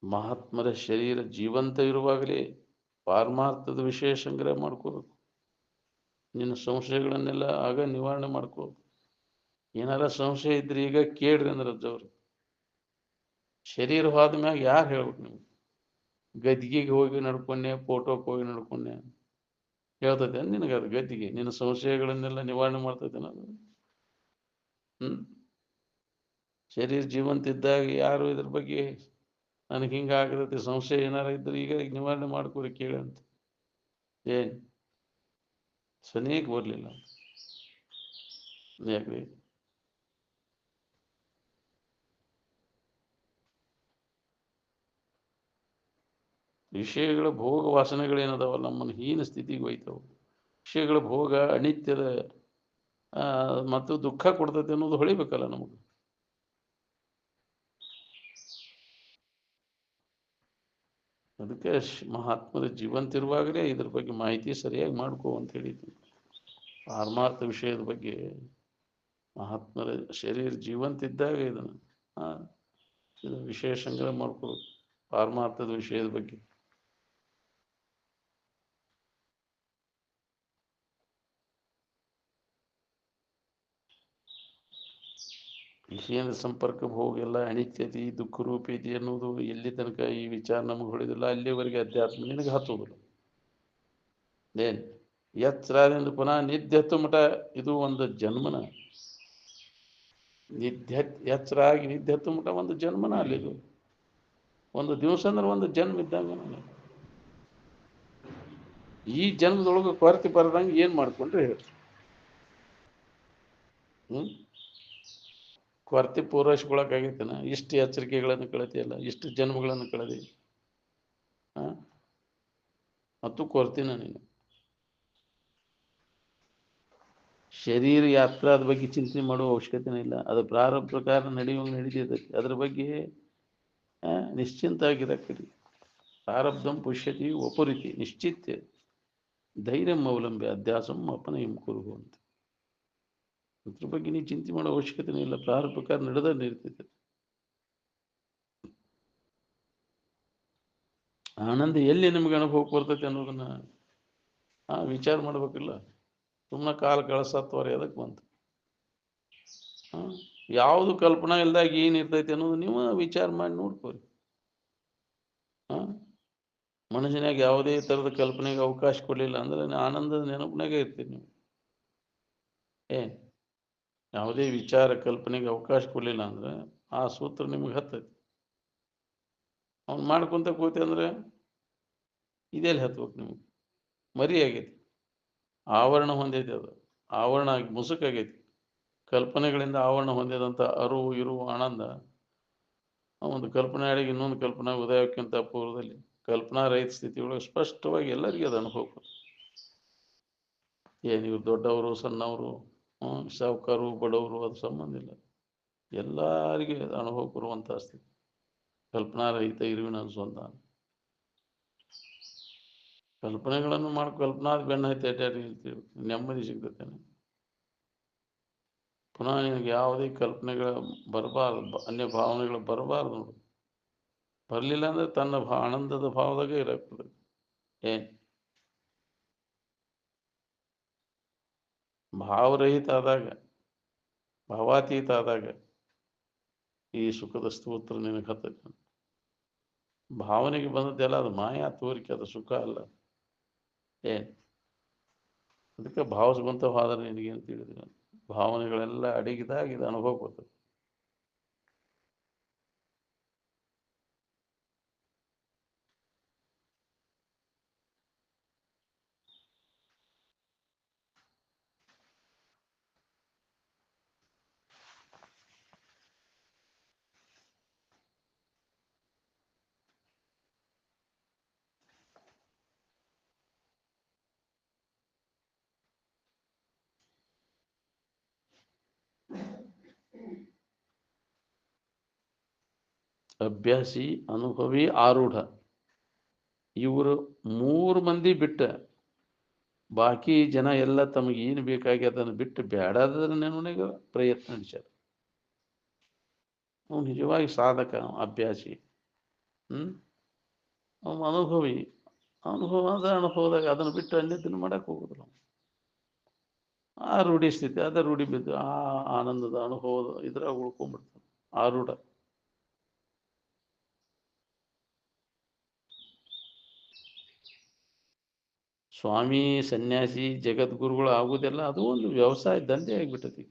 ಮಹಾತ್ಮರ ಶರೀರ ಜೀವಂತ ಇರುವಾಗಲೇ ಪಾರಮಾರ್ಥದ ವಿಷಯ ಸಂಗ್ರಹ ಮಾಡ್ಕೋಬೇಕು. ನಿನ್ನ ಸಂಶಯಗಳನ್ನೆಲ್ಲ ಆಗ ನಿವಾರಣೆ ಮಾಡ್ಕೋಬೇಕು. ಏನಾರ ಸಂಶಯ ಇದ್ರೆ ಈಗ ಕೇಳ್ರಿ ಅಂದ್ರೆ ಅಜ್ಜವ್ರು. ಶರೀರ ಹೋದ ಮ್ಯಾಗ ಯಾರು ಹೇಳ್ಬೇಕು ನಿಮ್ಗೆ? ಗದ್ಗಿಗೆ ಹೋಗಿ ನಡ್ಕೊಂಡೆ, ಫೋಟೋಕ್ಕೆ ಹೋಗಿ ನಡ್ಕೊಂಡೆ ಹೇಳ್ತೈತೆ ನಿನಗೆ ಅದು ಗದ್ದಿಗೆ ನಿನ್ನ ಸಂಶಯಗಳನ್ನೆಲ್ಲ ನಿವಾರಣೆ ಮಾಡ್ತೈತೆ ಅದು. ಶರೀರ ಜೀವಂತ ಇದ್ದಾಗ ಯಾರು ಇದ್ರ ಬಗ್ಗೆ ನನಗೆ ಹಿಂಗಾಗತೈತಿ ಸಂಶಯ ಏನಾರ ಇದ್ರೆ ಈಗ ನಿವಾರಣೆ ಮಾಡ್ಕೊರಿ ಕೇಳಿ ಅಂತ ಏನ್ ಸನಿಯಕ್ಕೆ ಬರಲಿಲ್ಲ ಯಾಕ್ರಿ? ವಿಷಯಗಳ ಭೋಗ ವಾಸನೆಗಳೇನದಾವಲ್ಲ ನಮ್ಮನ್ನು ಹೀನ ಸ್ಥಿತಿಗೆ ಒಯ್ತಾವೆ. ವಿಷಯಗಳ ಭೋಗ ಅನಿತ್ಯದ ಮತ್ತು ದುಃಖ ಕೊಡ್ತೈತೆ ಅನ್ನೋದು ಹೊಳಿಬೇಕಲ್ಲ ನಮಗೆ. ಅದಕ್ಕೆ ಮಹಾತ್ಮರ ಜೀವಂತಿರುವಾಗಲೇ ಇದ್ರ ಬಗ್ಗೆ ಮಾಹಿತಿ ಸರಿಯಾಗಿ ಮಾಡ್ಕೋ ಅಂತ ಹೇಳಿದ್ವಿ. ಪಾರಮಾರ್ಥ ವಿಷಯದ ಬಗ್ಗೆ ಮಹಾತ್ಮರ ಶರೀರ ಜೀವಂತಿದ್ದಾಗ ಇದನ್ನು ಇದು ವಿಷಯ ಸಂಗ್ರಹ ಮಾಡ್ಕೋಬೇಕು ಪಾರಮಾರ್ಥದ ವಿಷಯದ ಬಗ್ಗೆ. ವಿಷಯದ ಸಂಪರ್ಕ ಭೋಗ ಎಲ್ಲ ಅನಿತ್ಯತೆ ದುಃಖ ರೂಪೇತಿ ಅನ್ನೋದು ಎಲ್ಲಿ ತನಕ ಈ ವಿಚಾರ ನಮಗೆ ಹೊಳಿದಿಲ್ಲ ಅಲ್ಲಿವರೆಗೆ ಅಧ್ಯಾತ್ಮ ನಿನಗೆ ಹತ್ತುವುದಿಲ್ಲ. ಏನ್ ಎಚ್ಚರಾದಿಂದ ಪುನಃ ನಿದ್ದೆ ಮಠ ಇದು ಒಂದು ಜನ್ಮನ ಎಚ್ಚರಾಗಿ ನಿದ್ದೆ ಹತ್ತು ಮಠ ಒಂದು ಜನ್ಮನ ಅಲ್ಲಿದು ಒಂದು ದಿವಸ ಅಂದ್ರೆ ಒಂದು ಜನ್ಮ ಇದ್ದಂಗ. ಈ ಜನ್ಮದೊಳಗೆ ಕೊರತೆ ಬರದಂಗೆ ಏನ್ ಮಾಡ್ಕೊಂಡ್ರೆ ಹೇಳಿ. ಕೊರತೆ ಪೂರೈಸ್ಕೊಳಕ್ಕಾಗೈತೇನ? ಇಷ್ಟು ಎಚ್ಚರಿಕೆಗಳನ್ನು ಕಳತಿಯಲ್ಲ, ಇಷ್ಟು ಜನ್ಮಗಳನ್ನು ಕಳೆದಿ ಮತ್ತು ಕೊರತಿನ ನೀನು. ಶರೀರ ಯಾತ್ರಾದ ಬಗ್ಗೆ ಚಿಂತನೆ ಮಾಡುವ ಅವಶ್ಯಕತೆನೇ ಇಲ್ಲ. ಅದು ಪ್ರಾರಬ್ಧ ಪ್ರಕಾರ ನಡೆಯುವಂಗೆ ನಡೀತೈತಿ. ಅದ್ರ ಬಗ್ಗೆ ನಿಶ್ಚಿಂತ ಆಗಿರಕ್ರಿ. ಪ್ರಾರಬ್ಧಂ ಪುಷ್ಯತಿ ವಪುರಿತಿ ನಿಶ್ಚಿತ್ಯ ಧೈರ್ಯಂ ಅವಲಂಬ್ಯ ಅಧ್ಯಾಸಂ ಅಪನಯಂ ಕುರು ಅಂತ. ಅದ್ರ ಬಗ್ಗೆ ನೀವು ಚಿಂತೆ ಮಾಡೋ ಅವಶ್ಯಕತೆನೇ ಇಲ್ಲ. ಪ್ರಾರಬ್ಧ ಪ್ರಕಾರ ನಡೆದ ನಡೀತೈತೆ. ಆನಂದ ಎಲ್ಲಿ ನಿಮ್ಗೆ ಅನುಭವಕ್ಕೆ ಬರ್ತೈತೆ ಅನ್ನೋದನ್ನ ವಿಚಾರ ಮಾಡ್ಬೇಕಿಲ್ಲ. ಸುಮ್ಮನೆ ಕಾಲ ಕಳಸತ್ವರ ಎದಕ್ಕೆ ಬಂತು? ಯಾವುದು ಕಲ್ಪನಾ ಇಲ್ದಾಗ ಏನಿರ್ತೈತೆ ಅನ್ನೋದು ನೀವು ವಿಚಾರ ಮಾಡಿ ನೋಡ್ಕೋರಿ. ಮನುಷ್ಯನಾಗ ಯಾವುದೇ ಥರದ ಕಲ್ಪನೆಗೆ ಅವಕಾಶ ಕೊಡಲಿಲ್ಲ ಅಂದ್ರೆ ಆನಂದದ ನೆನಪಿನಾಗೆ ಇರ್ತೀರಿ ನೀವು. ಯಾವುದೇ ವಿಚಾರ ಕಲ್ಪನೆಗೆ ಅವಕಾಶ ಕೊಡಲಿಲ್ಲ ಅಂದ್ರೆ ಆ ಸೂತ್ರ ನಿಮ್ಗೆ ಹತ್ತೈತಿ. ಅವ್ನು ಮಾಡ್ಕೊಂತ ಕೂತಿ ಅಂದ್ರೆ ಇದೆಲ್ಲಿ ಹತ್ಬೇಕು ನಿಮ್ಗೆ? ಮರಿ ಆಗೈತಿ, ಆವರಣ ಹೊಂದೈತಿ. ಅದು ಆವರಣ ಆಗಿ ಮುಸುಕಾಗೈತಿ. ಕಲ್ಪನೆಗಳಿಂದ ಆವರಣ ಹೊಂದಿದಂಥ ಅರಿವು ಇರುವ ಆನಂದ ಒಂದು ಕಲ್ಪನೆ ಅಡಿಗೆ ಇನ್ನೊಂದು ಕಲ್ಪನಾ ಉದಯಕ್ಕಿಂತ ಪೂರ್ವದಲ್ಲಿ ಕಲ್ಪನಾ ರಹಿತ ಸ್ಥಿತಿಯೊಳಗೆ ಸ್ಪಷ್ಟವಾಗಿ ಎಲ್ಲರಿಗೂ ಅದು ಅನುಭವ. ನೀವು ದೊಡ್ಡವರು ಸಣ್ಣವರು ಸಾಹುಕಾರರು ಬಡವರು ಅದು ಸಂಬಂಧ ಇಲ್ಲ. ಎಲ್ಲರಿಗೆ ಅನುಭವ ಕೊಡುವಂಥ ಸ್ಥಿತಿ ಕಲ್ಪನಾ ರಹಿತ ಇರುವಿನ ಅನುಸಂಧಾನ. ಕಲ್ಪನೆಗಳನ್ನು ಮಾಡಿ ಕಲ್ಪನಾದ ಬೆನ್ನ ಹತ್ತಿ ಅಡ್ಡಾಡಿ ಹೇಳ್ತೀವಿ, ನೆಮ್ಮದಿ ಸಿಗ್ತೇನೆ. ಪುನಃ ನಿನಗೆ ಯಾವುದೇ ಕಲ್ಪನೆಗಳ ಬರಬಾರ್ದು, ಅನ್ಯ ಭಾವನೆಗಳು ಬರಬಾರ್ದು. ನೋಡು, ಬರಲಿಲ್ಲ ಅಂದ್ರೆ ತನ್ನ ಆನಂದದ ಭಾವದಾಗೆ ಇರಕ್ತದೆ. ಭಾವರಹಿತ ಆದಾಗ, ಭಾವಾತೀತ ಆದಾಗ ಈ ಸುಖದ ಸ್ತೋತ್ರ ನಿನಗೆ ಹತ್ತೈತೆ. ಭಾವನೆಗೆ ಬಂದದ್ದೆಲ್ಲ ಅದು ಮಾಯಾ ತೋರಿಕೆ, ಅದು ಸುಖ ಅಲ್ಲ. ಅದಕ್ಕೆ ಭಾವಸ್ವಂತವಾದರೆ ನಿನಗೇನು ತಿಳಿದಿಲ್ಲ. ಭಾವನೆಗಳೆಲ್ಲ ಅಡಗಿದಾಗ ಇದು ಅನುಭವ ಬರ್ತದೆ. ಅಭ್ಯಾಸಿ, ಅನುಭವಿ, ಆರೂಢ ಇವರು 3 ಮಂದಿ ಬಿಟ್ಟ ಬಾಕಿ ಜನ ಎಲ್ಲ ತಮಗೆ ಏನು ಬೇಕಾಗಿ ಅದನ್ನು ಬಿಟ್ಟು ಬೇಡಾದ್ರೆ ನನಗೆ ಪ್ರಯತ್ನ ನಡೆಸ್ಯಾರ. ಅವನು ನಿಜವಾಗಿ ಸಾಧಕ, ಅಭ್ಯಾಸಿ. ಅವನು ಅನುಭವಿ. ಅನುಭವದಾಗ ಅದನ್ನು ಬಿಟ್ಟು ಅನ್ಯದನ್ನು ಮಾಡಕ್ಕೆ ಹೋಗುದಿಲ್ಲ. ಆ ರೂಢಿ ಸ್ಥಿತಿ ಅದ ರೂಢಿ ಬಿದ್ದು ಆ ಆನಂದದ ಅನುಭವದ ಇದ್ರಾಗ ಉಳ್ಕೊಂಡ್ಬಿಡ್ತಾನೆ ಆರೂಢ. ಸ್ವಾಮಿ ಸನ್ಯಾಸಿ ಜಗದ್ಗುರುಗಳು ಆಗುವುದೆಲ್ಲ ಅದು ಒಂದು ವ್ಯವಸಾಯ ದಂಧೆ ಆಗಿಬಿಟ್ಟತಿ,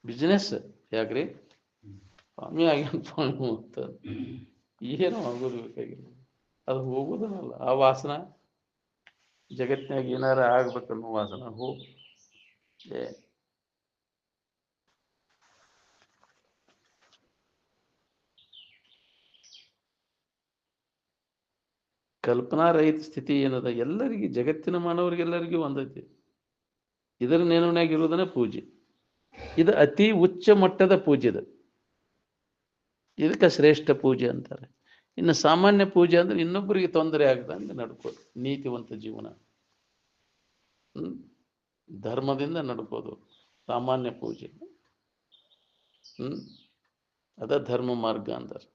ಬಿಸ್ನೆಸ್. ಯಾಕ್ರಿ ಸ್ವಾಮಿ ಆಗ್ಯಾನ ಸ್ವಾಮಿ ಅಂತ ಏನು ಆಗೋದು ಬೇಕಾಗಿಲ್ಲ, ಅದು ಹೋಗುದನಲ್ಲ ಆ ವಾಸನ. ಜಗತ್ತಿನಾಗ ಏನಾರ ಆಗ್ಬೇಕನ್ನೋ ವಾಸನ ಹೋಗು. ಕಲ್ಪನಾ ರಹಿತ ಸ್ಥಿತಿ ಏನದ ಎಲ್ಲರಿಗೆ, ಜಗತ್ತಿನ ಮಾನವರಿಗೆಲ್ಲರಿಗೂ ಒಂದೈತಿ. ಇದರ ನೆನವನಾಗ ಇರುವುದನ್ನ ಪೂಜೆ. ಇದು ಅತಿ ಉಚ್ಚ ಮಟ್ಟದ ಪೂಜೆ. ಇದಕ್ಕೆ ಶ್ರೇಷ್ಠ ಪೂಜೆ ಅಂತಾರೆ. ಇನ್ನು ಸಾಮಾನ್ಯ ಪೂಜೆ ಅಂದ್ರೆ ಇನ್ನೊಬ್ಬರಿಗೆ ತೊಂದರೆ ಆಗದಂಗೆ ನಡ್ಕೋದು, ನೀತಿವಂತ ಜೀವನ, ಧರ್ಮದಿಂದ ನಡ್ಕೋದು ಸಾಮಾನ್ಯ ಪೂಜೆ. ಅದ ಧರ್ಮ ಮಾರ್ಗ ಅಂತಾರೆ.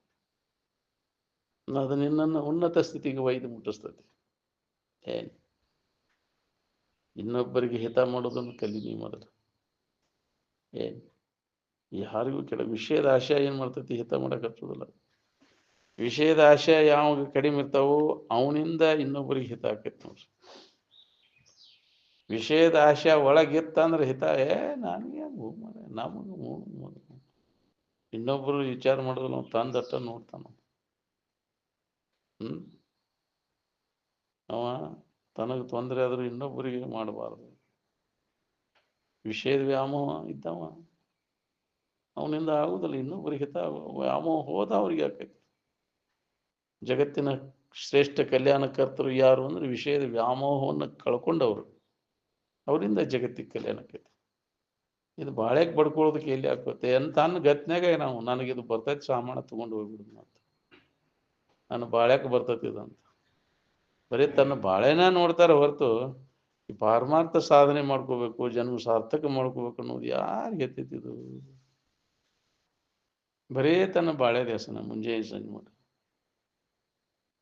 ಅದು ನಿನ್ನನ್ನು ಉನ್ನತ ಸ್ಥಿತಿಗೆ ಒಯ್ದು ಮುಟ್ಟಿಸ್ತದೆ. ಏನು ಇನ್ನೊಬ್ಬರಿಗೆ ಹಿತ ಮಾಡೋದನ್ನು ಕಲಿ ನೀ ಮೊದಲು. ಏನು ಯಾರಿಗೂ ವಿಷಯದ ಆಶಯ ಏನು ಮಾಡ್ತೈತಿ, ಹಿತ ಮಾಡಕ್ ಹಚ್ಚೋದಿಲ್ಲ. ವಿಷಯದ ಆಶಯ ಯಾವಾಗ ಕಡಿಮೆ ಇರ್ತಾವೋ ಅವನಿಂದ ಇನ್ನೊಬ್ಬರಿಗೆ ಹಿತ ಆಕೈತಿ ನೋಡ್ರಿ. ವಿಷಯದ ಆಶಯ ಒಳಗಿತ್ತಂದ್ರೆ ಹಿತ, ನನಗೆ ನಮಗೆ ಇನ್ನೊಬ್ಬರು ವಿಚಾರ ಮಾಡೋದಿಲ್ಲ, ನಾವು ತಂದಟ್ಟ ನೋಡ್ತಾನ. ಅವ ತನಗೆ ತೊಂದರೆ ಆದ್ರೂ ಇನ್ನೊಬ್ಬರಿಗೆ ಮಾಡಬಾರ್ದು. ವಿಷಯದ ವ್ಯಾಮೋಹ ಇದ್ದವ ಅವನಿಂದ ಆಗುದಿಲ್ಲ, ಇನ್ನೊಬ್ಬರಿಗೆ ಹಿತ ವ್ಯಾಮೋಹ ಹೋದ ಅವ್ರಿಗೆ ಆಕೈತಿ. ಜಗತ್ತಿನ ಶ್ರೇಷ್ಠ ಕಲ್ಯಾಣಕರ್ತರು ಯಾರು ಅಂದ್ರೆ ವಿಷಯದ ವ್ಯಾಮೋಹವನ್ನು ಕಳ್ಕೊಂಡವರು, ಅವರಿಂದ ಜಗತ್ತಿಗೆ ಕಲ್ಯಾಣ ಆಕೈತಿ. ಇದು ಬಾಳೆಗೆ ಬಡ್ಕೊಳ್ಳೋದಕ್ಕೆ ಎಲ್ಲಿ ಆಕತ್ತೆ ಅಂತ ಅನ್ನ ಗತ್ನಾಗ ನಾವು ನನಗಿದು ಬರ್ತೈತಿ ಸಾಮಾನು ತಗೊಂಡು ಹೋಗ್ಬಿಡುದು ಅಂತ, ನಾನು ಬಾಳ್ಯಾಕೆ ಬರ್ತೈತಿ ಇದಂತ. ಬರೀ ತನ್ನ ಬಾಳೆನ ನೋಡ್ತಾರೆ ಹೊರತು ಈ ಪಾರಮಾರ್ಥ ಸಾಧನೆ ಮಾಡ್ಕೋಬೇಕು, ಜನ್ಮ ಸಾರ್ಥಕ ಮಾಡ್ಕೋಬೇಕು ಅನ್ನೋದು ಯಾರಿಗೆ ಎತ್ತಿದ್ದು. ಬರೇ ತನ್ನ ಬಾಳೆ ದೇಶನ ಮುಂಜಾನೆ ಸಂಜೆ ಮಾಡಿ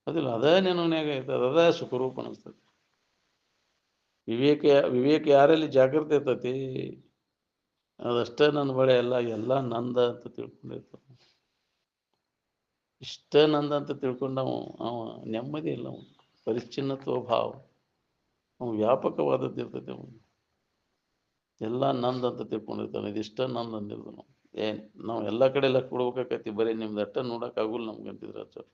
ಅದಿಲ್ಲ, ಅದ ನೆನವನ್ಯಾಗ ಇರ್ತದೆ, ಅದ ಸುಖರೂಪ ಅನಿಸ್ತದೆ. ವಿವೇಕ ಯಾರಲ್ಲಿ ಜಾಗೃತಿ ಇರ್ತತಿ, ಅದಷ್ಟೇ ನನ್ನ ಬಳೆ ಎಲ್ಲ ನಂದ ಅಂತ ತಿಳ್ಕೊಂಡಿರ್ತಾನೆ. ಇಷ್ಟ ನಂದ ಅಂತ ತಿಳ್ಕೊಂಡವ ಅವ ನೆಮ್ಮದಿ ಇಲ್ಲ. ಅವನು ಪರಿಚ್ಛಿನ್ನತ್ವ ಭಾವ, ಅವನು ವ್ಯಾಪಕವಾದದ್ದು ಇರ್ತೈತೆ. ಅವನು ಎಲ್ಲ ನಂದ ಅಂತ ತಿಳ್ಕೊಂಡಿರ್ತಾನೆ, ಇದಿಷ್ಟ ನಂದ ಅಂದಿರ್ದು. ನಾವು ಎಲ್ಲ ಕಡೆ ಲಕ್ಕ ಕೊಡ್ಬೇಕಾಕೈತಿ, ಬರೀ ನಿಮ್ದು ಅಟ್ಟ ನೋಡೋಕ್ಕಾಗಲ್ಲ ನಮ್ಗೆ ಅಂತಿದ್ರೆ ಸರ್.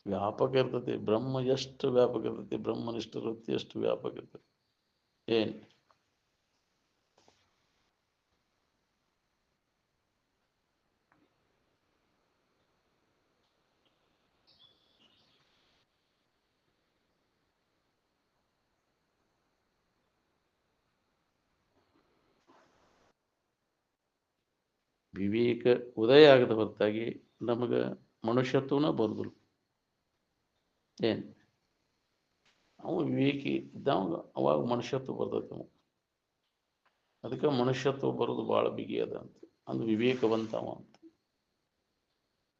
ವ್ಯಾಪಕ ಇರ್ತೈತಿ. ಬ್ರಹ್ಮ ಎಷ್ಟು ವ್ಯಾಪಕ ಇರ್ತೈತಿ, ಬ್ರಹ್ಮನಿಷ್ಠ ವೃತ್ತಿ ಎಷ್ಟು ವ್ಯಾಪಕ ಇರ್ತೈತಿ. ವಿವೇಕ ಉದಯ ಆಗದ ಹೊರತಾಗಿ ನಮಗೆ ಮನುಷ್ಯತ್ವನ ಬರುದಿಲ್ಲ. ಅವ ವಿವೇಕಿ ಇದ್ದವಾಗ ಅವಾಗ ಮನುಷ್ಯತ್ವ ಬರ್ತೈತೆ. ಅವ ಅದಕ್ಕೆ ಮನುಷ್ಯತ್ವ ಬರೋದು ಭಾಳ ಬಿಗಿ ಅದ ಅಂತ, ಅಂದು ವಿವೇಕವಂತ ಅವ ಅಂತ.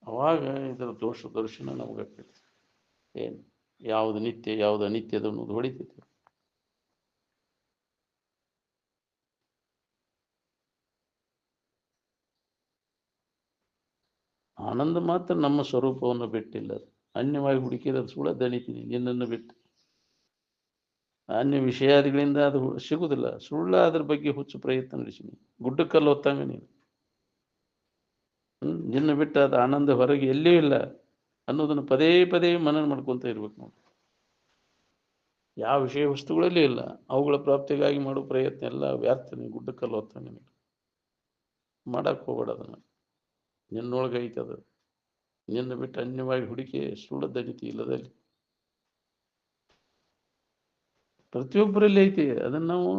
ಅವಾಗ ಇದರ ದೋಷ ದರ್ಶನ ನಮಗಾಗ್ತೈತಿ. ಯಾವುದು ನಿತ್ಯ ಯಾವುದು ಅನಿತ್ಯದ ಅನ್ನೋದು ಹೊಡಿತೈತಿ. ಆನಂದ ಮಾತ್ರ ನಮ್ಮ ಸ್ವರೂಪವನ್ನು ಬಿಟ್ಟಿಲ್ಲ. ಅನ್ಯವಾಗಿ ಹುಡುಕಿದ ಸುಳ್ಳ ದಣಿತೀನಿ ನಿನ್ನನ್ನು ಬಿಟ್ಟು. ಅನ್ಯ ವಿಷಯಾದಿಗಳಿಂದ ಅದು ಸಿಗುದಿಲ್ಲ. ಸುಳ್ಳ ಅದ್ರ ಬಗ್ಗೆ ಹುಚ್ಚು ಪ್ರಯತ್ನ ನಡೆಸಿನಿ, ಗುಡ್ಡಕ್ಕಲ್ಲಿ ಹೊತ್ತಂಗ ನೀನು. ನಿನ್ನ ಬಿಟ್ಟು ಅದು ಆನಂದ ಹೊರಗೆ ಎಲ್ಲಿಯೂ ಇಲ್ಲ ಅನ್ನೋದನ್ನು ಪದೇ ಪದೇ ಮನನ ಮಾಡ್ಕೊತ ಇರ್ಬೇಕು ನಾವು. ಯಾವ ವಿಷಯ ವಸ್ತುಗಳಲ್ಲಿ ಇಲ್ಲ, ಅವುಗಳ ಪ್ರಾಪ್ತಿಗಾಗಿ ಮಾಡೋ ಪ್ರಯತ್ನ ಎಲ್ಲ ವ್ಯರ್ಥ. ನೀವು ಗುಡ್ಡಕ್ಕಲ್ಲಿ ಹೊತ್ತಂಗ ನೀನು ಮಾಡಕ್ ಹೋಗ್ಬೇಡ. ಅದನ್ನ ನಿನ್ನೊಳಗೆ ಐತದ. ನಿನ್ನ ಬಿಟ್ಟು ಅನ್ಯವಾಗಿ ಹುಡುಕಿ ಸುಳ್ಳ ದಣಿತಿ ಇಲ್ಲದಲ್ಲಿ ಪ್ರತಿಯೊಬ್ಬರಲ್ಲಿ ಐತಿ. ಅದನ್ನ ನಾವು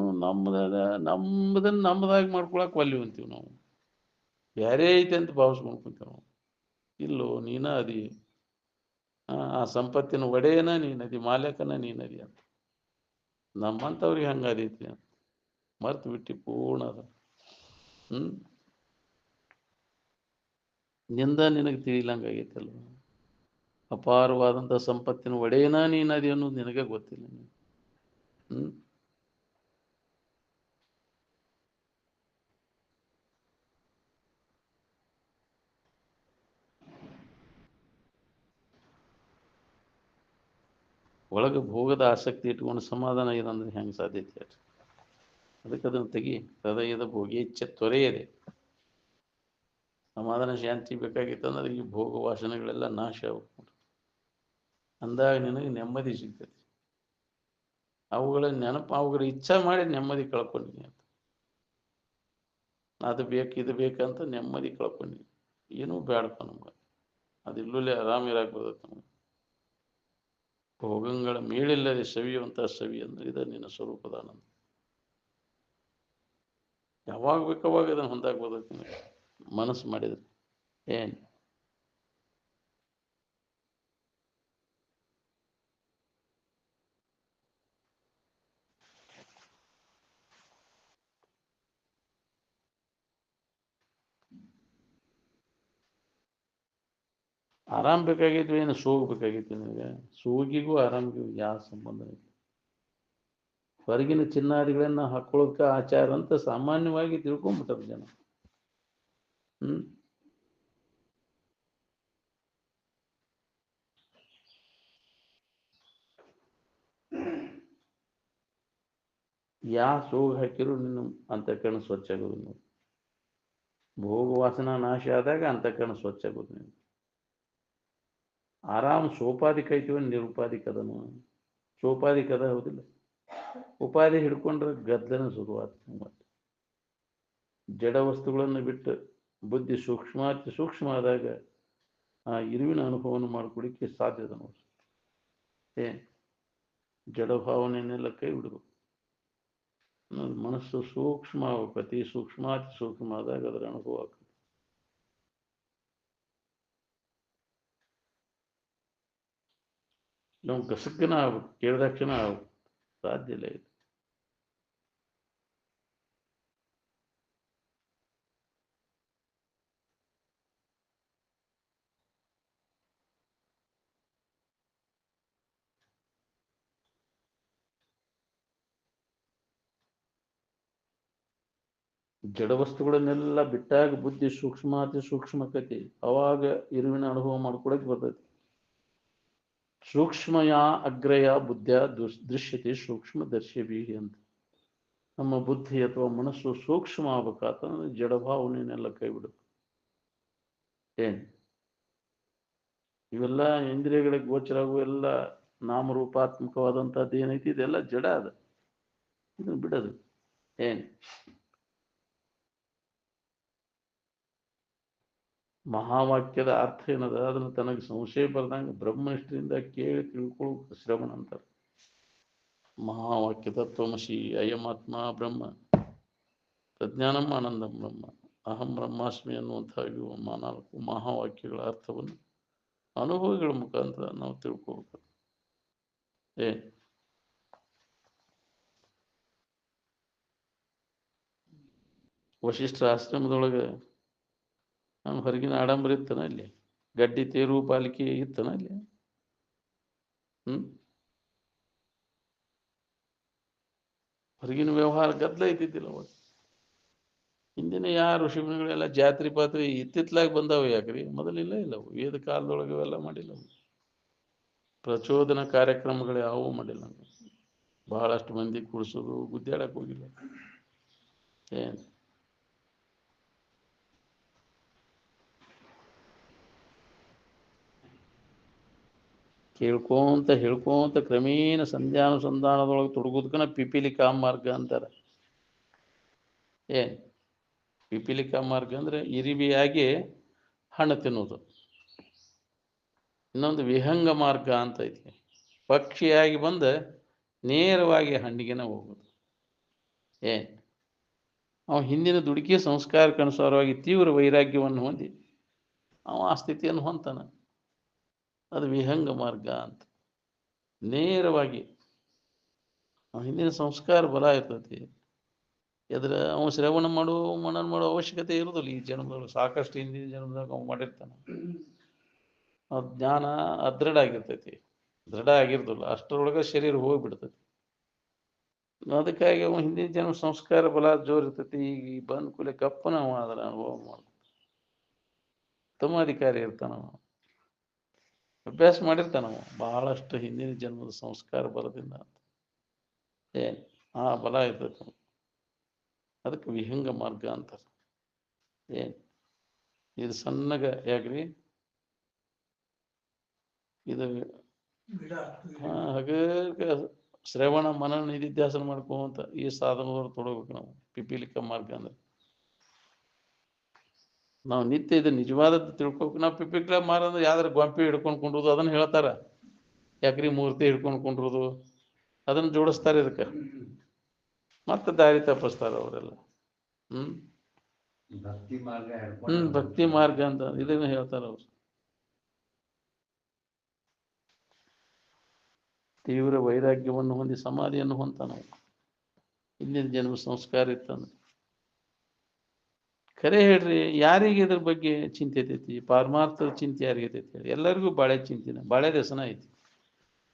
ನಮ್ಮದನ್ನ ಮಾಡ್ಕೊಳಕ್ ಒಲ್ಲೆ ಅಂತೀವಿ ನಾವು. ಬೇರೆ ಐತೆ ಅಂತ ಭಾವಿಸ್ಕೊಂಡ್ಕೊಂತೀವಿ ನಾವು. ಇಲ್ಲೋ ನೀನ ಅದಿ, ಆ ಸಂಪತ್ತಿನ ಒಡೆಯನ ನೀನದಿ, ಮಾಲಕನ ನೀನದಿ ಅಂತ. ನಮ್ಮಂಥವ್ರಿಗೆ ಹಂಗದೈತಿ ಅಂತ ಮರ್ತು ಬಿಟ್ಟು ಪೂರ್ಣ ಅದ. ನಿಂದ ನಿನಗೆ ತಿಳಿಲಂಗಾಗೈತಲ್ವ. ಅಪಾರವಾದಂಥ ಸಂಪತ್ತಿನ ಒಡೆಯನ ನೀನದಿ ಅನ್ನೋದು ನಿನಗೆ ಗೊತ್ತಿಲ್ಲ. ಒಳಗೆ ಭೋಗದ ಆಸಕ್ತಿ ಇಟ್ಕೊಂಡು ಸಮಾಧಾನ ಇದಂದ್ರೆ ಹೆಂಗೆ ಸಾಧ್ಯತೆ? ಅದಕ್ಕೆ ಅದನ್ನು ತೆಗಿ. ಹೃದಯದ ಭೋಗೇಚ್ಛೆ ತೊರೆಯದೆ ಸಮಾಧಾನ ಶಾಂತಿ ಬೇಕಾಗಿತ್ತಂದ್ರೆ ಈ ಭೋಗ ವಾಸನೆಗಳೆಲ್ಲ ನಾಶ ಆಗ್ಬೇಕು. ಅಂದಾಗ ನಿನಗೆ ನೆಮ್ಮದಿ ಸಿಗ್ತದೆ. ಅವುಗಳ ನೆನಪು ಅವುಗಳ ಇಚ್ಛಾ ಮಾಡಿ ನೆಮ್ಮದಿ ಕಳ್ಕೊಂಡಿನಿ ಅಂತ. ಅದು ಬೇಕು ಇದು ಬೇಕಂತ ನೆಮ್ಮದಿ ಕಳ್ಕೊಂಡಿನಿ. ಏನೂ ಬೇಡಪ್ಪ ನಮ್ಗೆ. ಅದಿಲ್ಲೇ ಆರಾಮಿರಾಕ್ ಬರ್ತೈತೆ ನಮ್ಗೆ. ಭೋಗಗಳ ಮೇಳಿಲ್ಲದೆ ಸವಿಯುವಂಥ ಸವಿ ಅಂದ್ರೆ ಇದು ನಿನ್ನ ಸ್ವರೂಪದ ಆನಂದ. ಯಾವಾಗ ಬೇಕವಾಗ ಅದನ್ನು ಹೊಂದಾಕ್ ಬರ್ತೈತಿ ನಿನಗೆ ಮನಸ್ಸು ಮಾಡಿದ್ರೆ. ಏನು ಆರಾಮ್ ಬೇಕಾಗಿದ್ವಿ, ಏನು ಸೋಗ್ ಬೇಕಾಗಿತ್ತು ನಿನಗೆ? ಸೋಗಿಗೂ ಆರಾಮಿಗೂ ಯಾವ ಸಂಬಂಧ ಇಲ್ಲ. ಹೊರಗಿನ ಚಿನ್ನಾದಿಗಳನ್ನ ಹಾಕೊಳ್ಳೋಕೆ ಆಚಾರ ಅಂತ ಸಾಮಾನ್ಯವಾಗಿ ತಿಳ್ಕೊಂಡ್ಬಿಟ್ಟಾರ ಜನ. ಹ್ಮ್ ಯಾ ಸೋಗ್ ಹಾಕಿರು ನಿನ್ನ ಅಂತಃಕರಣ ಸ್ವಚ್ಛ ಆಗೋದು ನೋಡಿ. ಭೋಗ ವಾಸನ ನಾಶ ಆದಾಗ ಅಂತಃಕರಣ ಸ್ವಚ್ಛ ಆಗೋದು ನೀನು. ಆರಾಮ್ ಸೋಪಾದಿ ಕೈತೀವ ನಿರುಪಾಧಿಕದನು. ಸೋಪಾಧಿಕದ ಹೌದಿಲ್ಲ. ಉಪಾಧಿ ಹಿಡ್ಕೊಂಡ್ರೆ ಗದ್ದಲನ ಶುರುವಾಗ್ತದೆ. ಮತ್ತೆ ಜಡ ವಸ್ತುಗಳನ್ನು ಬಿಟ್ಟು ಬುದ್ಧಿ ಸೂಕ್ಷ್ಮಾತಿ ಸೂಕ್ಷ್ಮ ಆದಾಗ ಆ ಇರುವಿನ ಅನುಭವವನ್ನು ಮಾಡ್ಕೊಳಿಕ್ಕೆ ಸಾಧ್ಯದ ನೋಡಿ. ಏನ್ ಜಡ ಭಾವನೆಯನ್ನೆಲ್ಲ ಕೈ ಬಿಡಬೇಕು. ಮನಸ್ಸು ಸೂಕ್ಷ್ಮ ಆಗ್ಬೇಕು. ಅತಿ ಸೂಕ್ಷ್ಮಾತಿ ಸೂಕ್ಷ್ಮ ಆದಾಗ ಅದರ ಅನುಭವ ಆಗ್ತದೆ. ನಾವು ಗಸಕ್ಕನ ಆಗ್ಬೇಕು, ಕೇಳಿದಾಕ್ಷಣ ಆಗ್ಬೇಕು. ಸಾಧ್ಯ ಇಲ್ಲ ಇದು. ಜಡ ವಸ್ತುಗಳನ್ನೆಲ್ಲ ಬಿಟ್ಟಾಗ ಬುದ್ಧಿ ಸೂಕ್ಷ್ಮಾತಿ ಸೂಕ್ಷ್ಮಕತೆ ಅವಾಗ ಇರುವಿನ ಅನುಭವ ಮಾಡ್ಕೊಳಕ್ ಬರ್ತೈತಿ. ಸೂಕ್ಷ್ಮಯ ಅಗ್ರಯ ಬುದ್ಧ ದೃಶ್ಯತೆ ಸೂಕ್ಷ್ಮ ದರ್ಶಿ ಅಂತ. ನಮ್ಮ ಬುದ್ಧಿ ಅಥವಾ ಮನಸ್ಸು ಸೂಕ್ಷ್ಮ ಆಗ್ಬೇಕಾತಂದ್ರೆ ಜಡಭಾವನೆಯನ್ನೆಲ್ಲ ಕೈ ಬಿಡಬೇಕು. ಏನ್ ಇವೆಲ್ಲ ಇಂದ್ರಿಯಗಳಿಗೆ ಗೋಚರ ಆಗುವ ಎಲ್ಲ ನಾಮರೂಪಾತ್ಮಕವಾದಂಥದ್ದು ಏನೈತಿ ಇದೆಲ್ಲ ಜಡ ಅದ. ಇದನ್ನು ಬಿಡೋದು. ಏನ್ ಮಹಾವಾಕ್ಯದ ಅರ್ಥ ಏನದ ಅದನ್ನು ತನಗೆ ಸಂಶಯ ಬರ್ದಂಗೆ ಬ್ರಹ್ಮನಿಷ್ಠರಿಂದ ಕೇಳಿ ತಿಳ್ಕೊಳ್ಳೋ ಶ್ರವಣ ಅಂತಾರೆ. ಮಹಾವಾಕ್ಯ ತತ್ವಮಸಿ ಅಯಮಾತ್ಮ ಬ್ರಹ್ಮ ಪ್ರಜ್ಞಾನಂ ಆನಂದಂ ಬ್ರಹ್ಮ ಅಹಂ ಬ್ರಹ್ಮಾಸ್ಮಿ ಅನ್ನುವಂಥ ಇವು ನಾಲ್ಕು ಮಹಾವಾಕ್ಯಗಳ ಅರ್ಥವನ್ನು ಅನುಭವಿಗಳ ಮುಖಾಂತರ ನಾವು ತಿಳ್ಕೋಬೇಕು. ಏ ವಶಿಷ್ಠರ ಆಶ್ರಮದೊಳಗೆ ನಮ್ಮ ಹೊರಗಿನ ಆಡಂಬರ ಇತ್ತನ ಅಲ್ಲಿ? ಗಡ್ಡಿ ತೇರು ಪಾಲಿಕೆ ಇತ್ತನ ಅಲ್ಲಿ? ಹೊರಗಿನ ವ್ಯವಹಾರ ಗದ್ದಲ ಇದ್ದಿದ್ದಿಲ್ಲ ಅವಾಗ. ಹಿಂದಿನ ಯಾರು ಋಷಿಮುನಿಗಳೆಲ್ಲ ಜಾತ್ರೆ ಪಾತ್ರೆ ಇತ್ತಿತ್ಲಾಗಿ ಬಂದಾವ ಯಾಕ್ರಿ? ಮೊದಲಿಲ್ಲ ಇಲ್ಲ ವೇದ ಕಾಲದೊಳಗೆ ಅವೆಲ್ಲ ಮಾಡಿಲ್ಲ. ಪ್ರಚೋದನ ಕಾರ್ಯಕ್ರಮಗಳು ಯಾವುವು ಮಾಡಿಲ್ಲ. ಬಹಳಷ್ಟು ಮಂದಿ ಕುಡಿಸೋದು ಗುದ್ದಾಡಕ್ ಹೋಗಿಲ್ಲ. ಏನ್ ಕೇಳ್ಕೊಂತ ಹೇಳ್ಕೊಂತ ಕ್ರಮೇಣ ಸಂಧ್ಯಾನುಸಂಧಾನದೊಳಗೆ ತೊಡಗೋದಕ್ಕನ ಪಿಪೀಲಿಕಾ ಮಾರ್ಗ ಅಂತಾರೆ. ಏನ್ ಪಿಪೀಲಿಕಾ ಮಾರ್ಗ ಅಂದ್ರೆ ಇರಿಬಿಯಾಗಿ ಹಣ್ಣು ತಿನ್ನೋದು. ಇನ್ನೊಂದು ವಿಹಂಗ ಮಾರ್ಗ ಅಂತ ಐತಿ. ಪಕ್ಷಿಯಾಗಿ ಬಂದ ನೇರವಾಗಿ ಹಣ್ಣಿಗೆನ ಹೋಗೋದು. ಏನ್ ಅವ ಹಿಂದಿನ ದುಡುಕಿ ಸಂಸ್ಕಾರಕ್ಕೆ ಅನುಸಾರವಾಗಿ ತೀವ್ರ ವೈರಾಗ್ಯವನ್ನು ಹೊಂದಿ ಅವ ಆ ಸ್ಥಿತಿಯನ್ನು ಹೊಂತಾನ. ಅದು ವಿಹಂಗ ಮಾರ್ಗ ಅಂತ. ನೇರವಾಗಿ ಹಿಂದಿನ ಸಂಸ್ಕಾರ ಬಲ ಇರ್ತೈತಿ. ಎದ್ರ ಅವ ಶ್ರವಣ ಮಾಡೋ ಮನನ ಮಾಡೋ ಅವಶ್ಯಕತೆ ಇರೋದಿಲ್ಲ. ಈ ಜನ್ಮದೊಳಗೆ ಸಾಕಷ್ಟು ಹಿಂದಿನ ಜನ್ಮದಾಗ ಅವ ಮಾಡಿರ್ತಾನ. ಆ ಜ್ಞಾನ ಅದೃಢ ಆಗಿರ್ತೈತಿ. ದೃಢ ಆಗಿರ್ದಿಲ್ಲ ಅಷ್ಟರೊಳಗೆ ಶರೀರ ಹೋಗ್ಬಿಡ್ತೈತಿ. ಅದಕ್ಕಾಗಿ ಅವ ಹಿಂದಿನ ಜನ್ಮ ಸಂಸ್ಕಾರ ಬಲ ಜೋರ್ ಇರ್ತೈತಿ. ಈಗ ಬಂದ ಕೂಲೆ ಕಪ್ಪನ ಅವ ಅದರ ಅನುಭವ ಮಾಡ್ತಾನ. ಉತ್ತಮಾಧಿಕಾರಿ ಇರ್ತಾನ. ಅಭ್ಯಾಸ ಮಾಡಿರ್ತಾನ ನಾವು ಬಹಳಷ್ಟು ಹಿಂದಿನ ಜನ್ಮದ ಸಂಸ್ಕಾರ ಬಲದಿಂದ ಏನು ಆ ಬಲ ಇರ್ತೈತೆ ಅದಕ್ಕೆ ವಿಹಂಗ ಮಾರ್ಗ ಅಂತಾರೆ. ಏನು ಇದು ಸಣ್ಣಗ ಯಾಕ್ರಿ ಇದು ಹಾಗೆ ಶ್ರವಣ ಮನನ ನಿಧಿಧ್ಯಾಸನ ಮಾಡ್ಕೊಂತ ಈ ಸಾಧನದವ್ರು ತೊಡಬೇಕು ನಾವು. ಪಿಪೀಲಿಕ ಮಾರ್ಗ ಅಂದ್ರೆ ನಾವು ನಿತ್ಯ ಇದು ನಿಜವಾದದ್ದು ತಿಳ್ಕೊಬೇಕು. ನಾವು ಪಿಪಿಕ್ಲ ಮಾರ ಅಂದ್ರೆ ಯಾವ್ದಾರ ಗೊಂಪಿ ಹಿಡ್ಕೊಂಡು ಕುಂಡ್ರುದು ಅದನ್ನ ಹೇಳ್ತಾರ. ಯಾಕ್ರಿ ಮೂರ್ತಿ ಹಿಡ್ಕೊಂಡು ಕುಂಡ್ರುದು ಅದನ್ನ ಜೋಡಿಸ್ತಾರೆ ಇದಕ್ಕೆ, ಮತ್ತೆ ದಾರಿ ತಪ್ಪಿಸ್ತಾರ ಅವರೆಲ್ಲ. ಭಕ್ತಿ ಮಾರ್ಗ ಅಂತ ಇದನ್ನ ಹೇಳ್ತಾರ ಅವ್ರು. ತೀವ್ರ ವೈರಾಗ್ಯವನ್ನು ಹೊಂದಿ ಸಮಾಧಿಯನ್ನು ಹೊಂತಾನ ಹಿಂದಿನ ಜನ್ಮ ಸಂಸ್ಕಾರ ಇತ್ತಂದ್ರೆ. ಖರೆ ಹೇಳ್ರಿ, ಯಾರಿಗೆ ಇದ್ರ ಬಗ್ಗೆ ಚಿಂತೆ ಐತಿ? ಪಾರಮಾರ್ಥದ ಚಿಂತೆ ಯಾರಿಗೆ ಐತಿ? ಎಲ್ಲರಿಗೂ ಬಾಳೆ ಚಿಂತಿನ, ಬಾಳೆದ ಹೆಸನ ಐತಿ,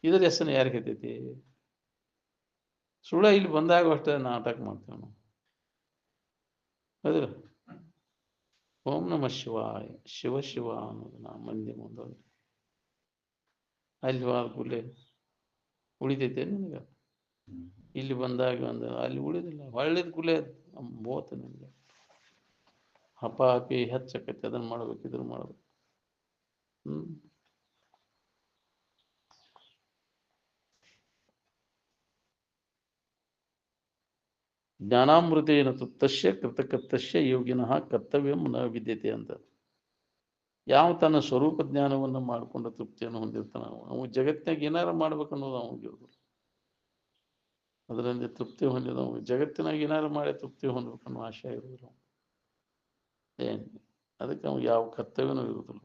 ಇದ್ರ ಹೆಸನ ಯಾರಿಗೆ ಐತಿ? ಸುಳ್ಳ ಇಲ್ಲಿ ಬಂದಾಗ ಅಷ್ಟೇ ನಾಟಕ ಮಾಡ್ತೇವೆ ನಾವು. ಹೌದ್ರ? ಓಂ ನಮಃ ಶಿವಾಯ, ಶಿವ ಶಿವ ಅನ್ನೋದು ನಾ ಮಂದಿ ಮುಂದೋದ್ರೆ ಅಲ್ಲಿ ಕೂಡಲೇ ಉಳಿತೈತೆ ನಿನಗೆ. ಇಲ್ಲಿ ಬಂದಾಗ ಒಂದು ಅಲ್ಲಿ ಉಳಿದಿಲ್ಲ, ಒಳ್ಳೇದು ಕೂಡಲೇ ಬೋತ ನಿಮಗೆ ಹಪ್ಪ ಹಾಕಿ ಹೆಚ್ಚಕೈತಿ. ಅದನ್ನ ಮಾಡ್ಬೇಕು, ಇದನ್ನ ಮಾಡ್ಬೇಕು. ಜ್ಞಾನಾಮೃತೇನ ತುತ್ತಸ್ಯ ಕೃತಕರ್ತಸ್ಯ ಯೋಗಿನಃ ಕರ್ತವ್ಯಂ ನ ವಿದ್ಯತೆ ಅಂತ. ಯಾವ ತನ್ನ ಸ್ವರೂಪ ಜ್ಞಾನವನ್ನು ಮಾಡಿಕೊಂಡು ತೃಪ್ತಿಯನ್ನು ಹೊಂದಿರ್ತಾನ ಅವು ಜಗತ್ತಿನಾಗ ಏನಾರು ಮಾಡ್ಬೇಕನ್ನೋದು ಅವನಿಗೆ ಇರೋದಿಲ್ಲ. ಅದರಲ್ಲಿ ತೃಪ್ತಿ ಹೊಂದಿದವು ಜಗತ್ತಿನಾಗ ಏನಾರು ಮಾಡಿ ತೃಪ್ತಿ ಹೊಂದಬೇಕನ್ನೋ ಆಶಯ ಇರೋದಿಲ್ಲ. ಏನ್ ಅದಕ್ಕೆ ಅವ್ನಿಗೆ ಯಾವ ಕರ್ತವ್ಯನೂ ಇರುವುದಿಲ್ಲ.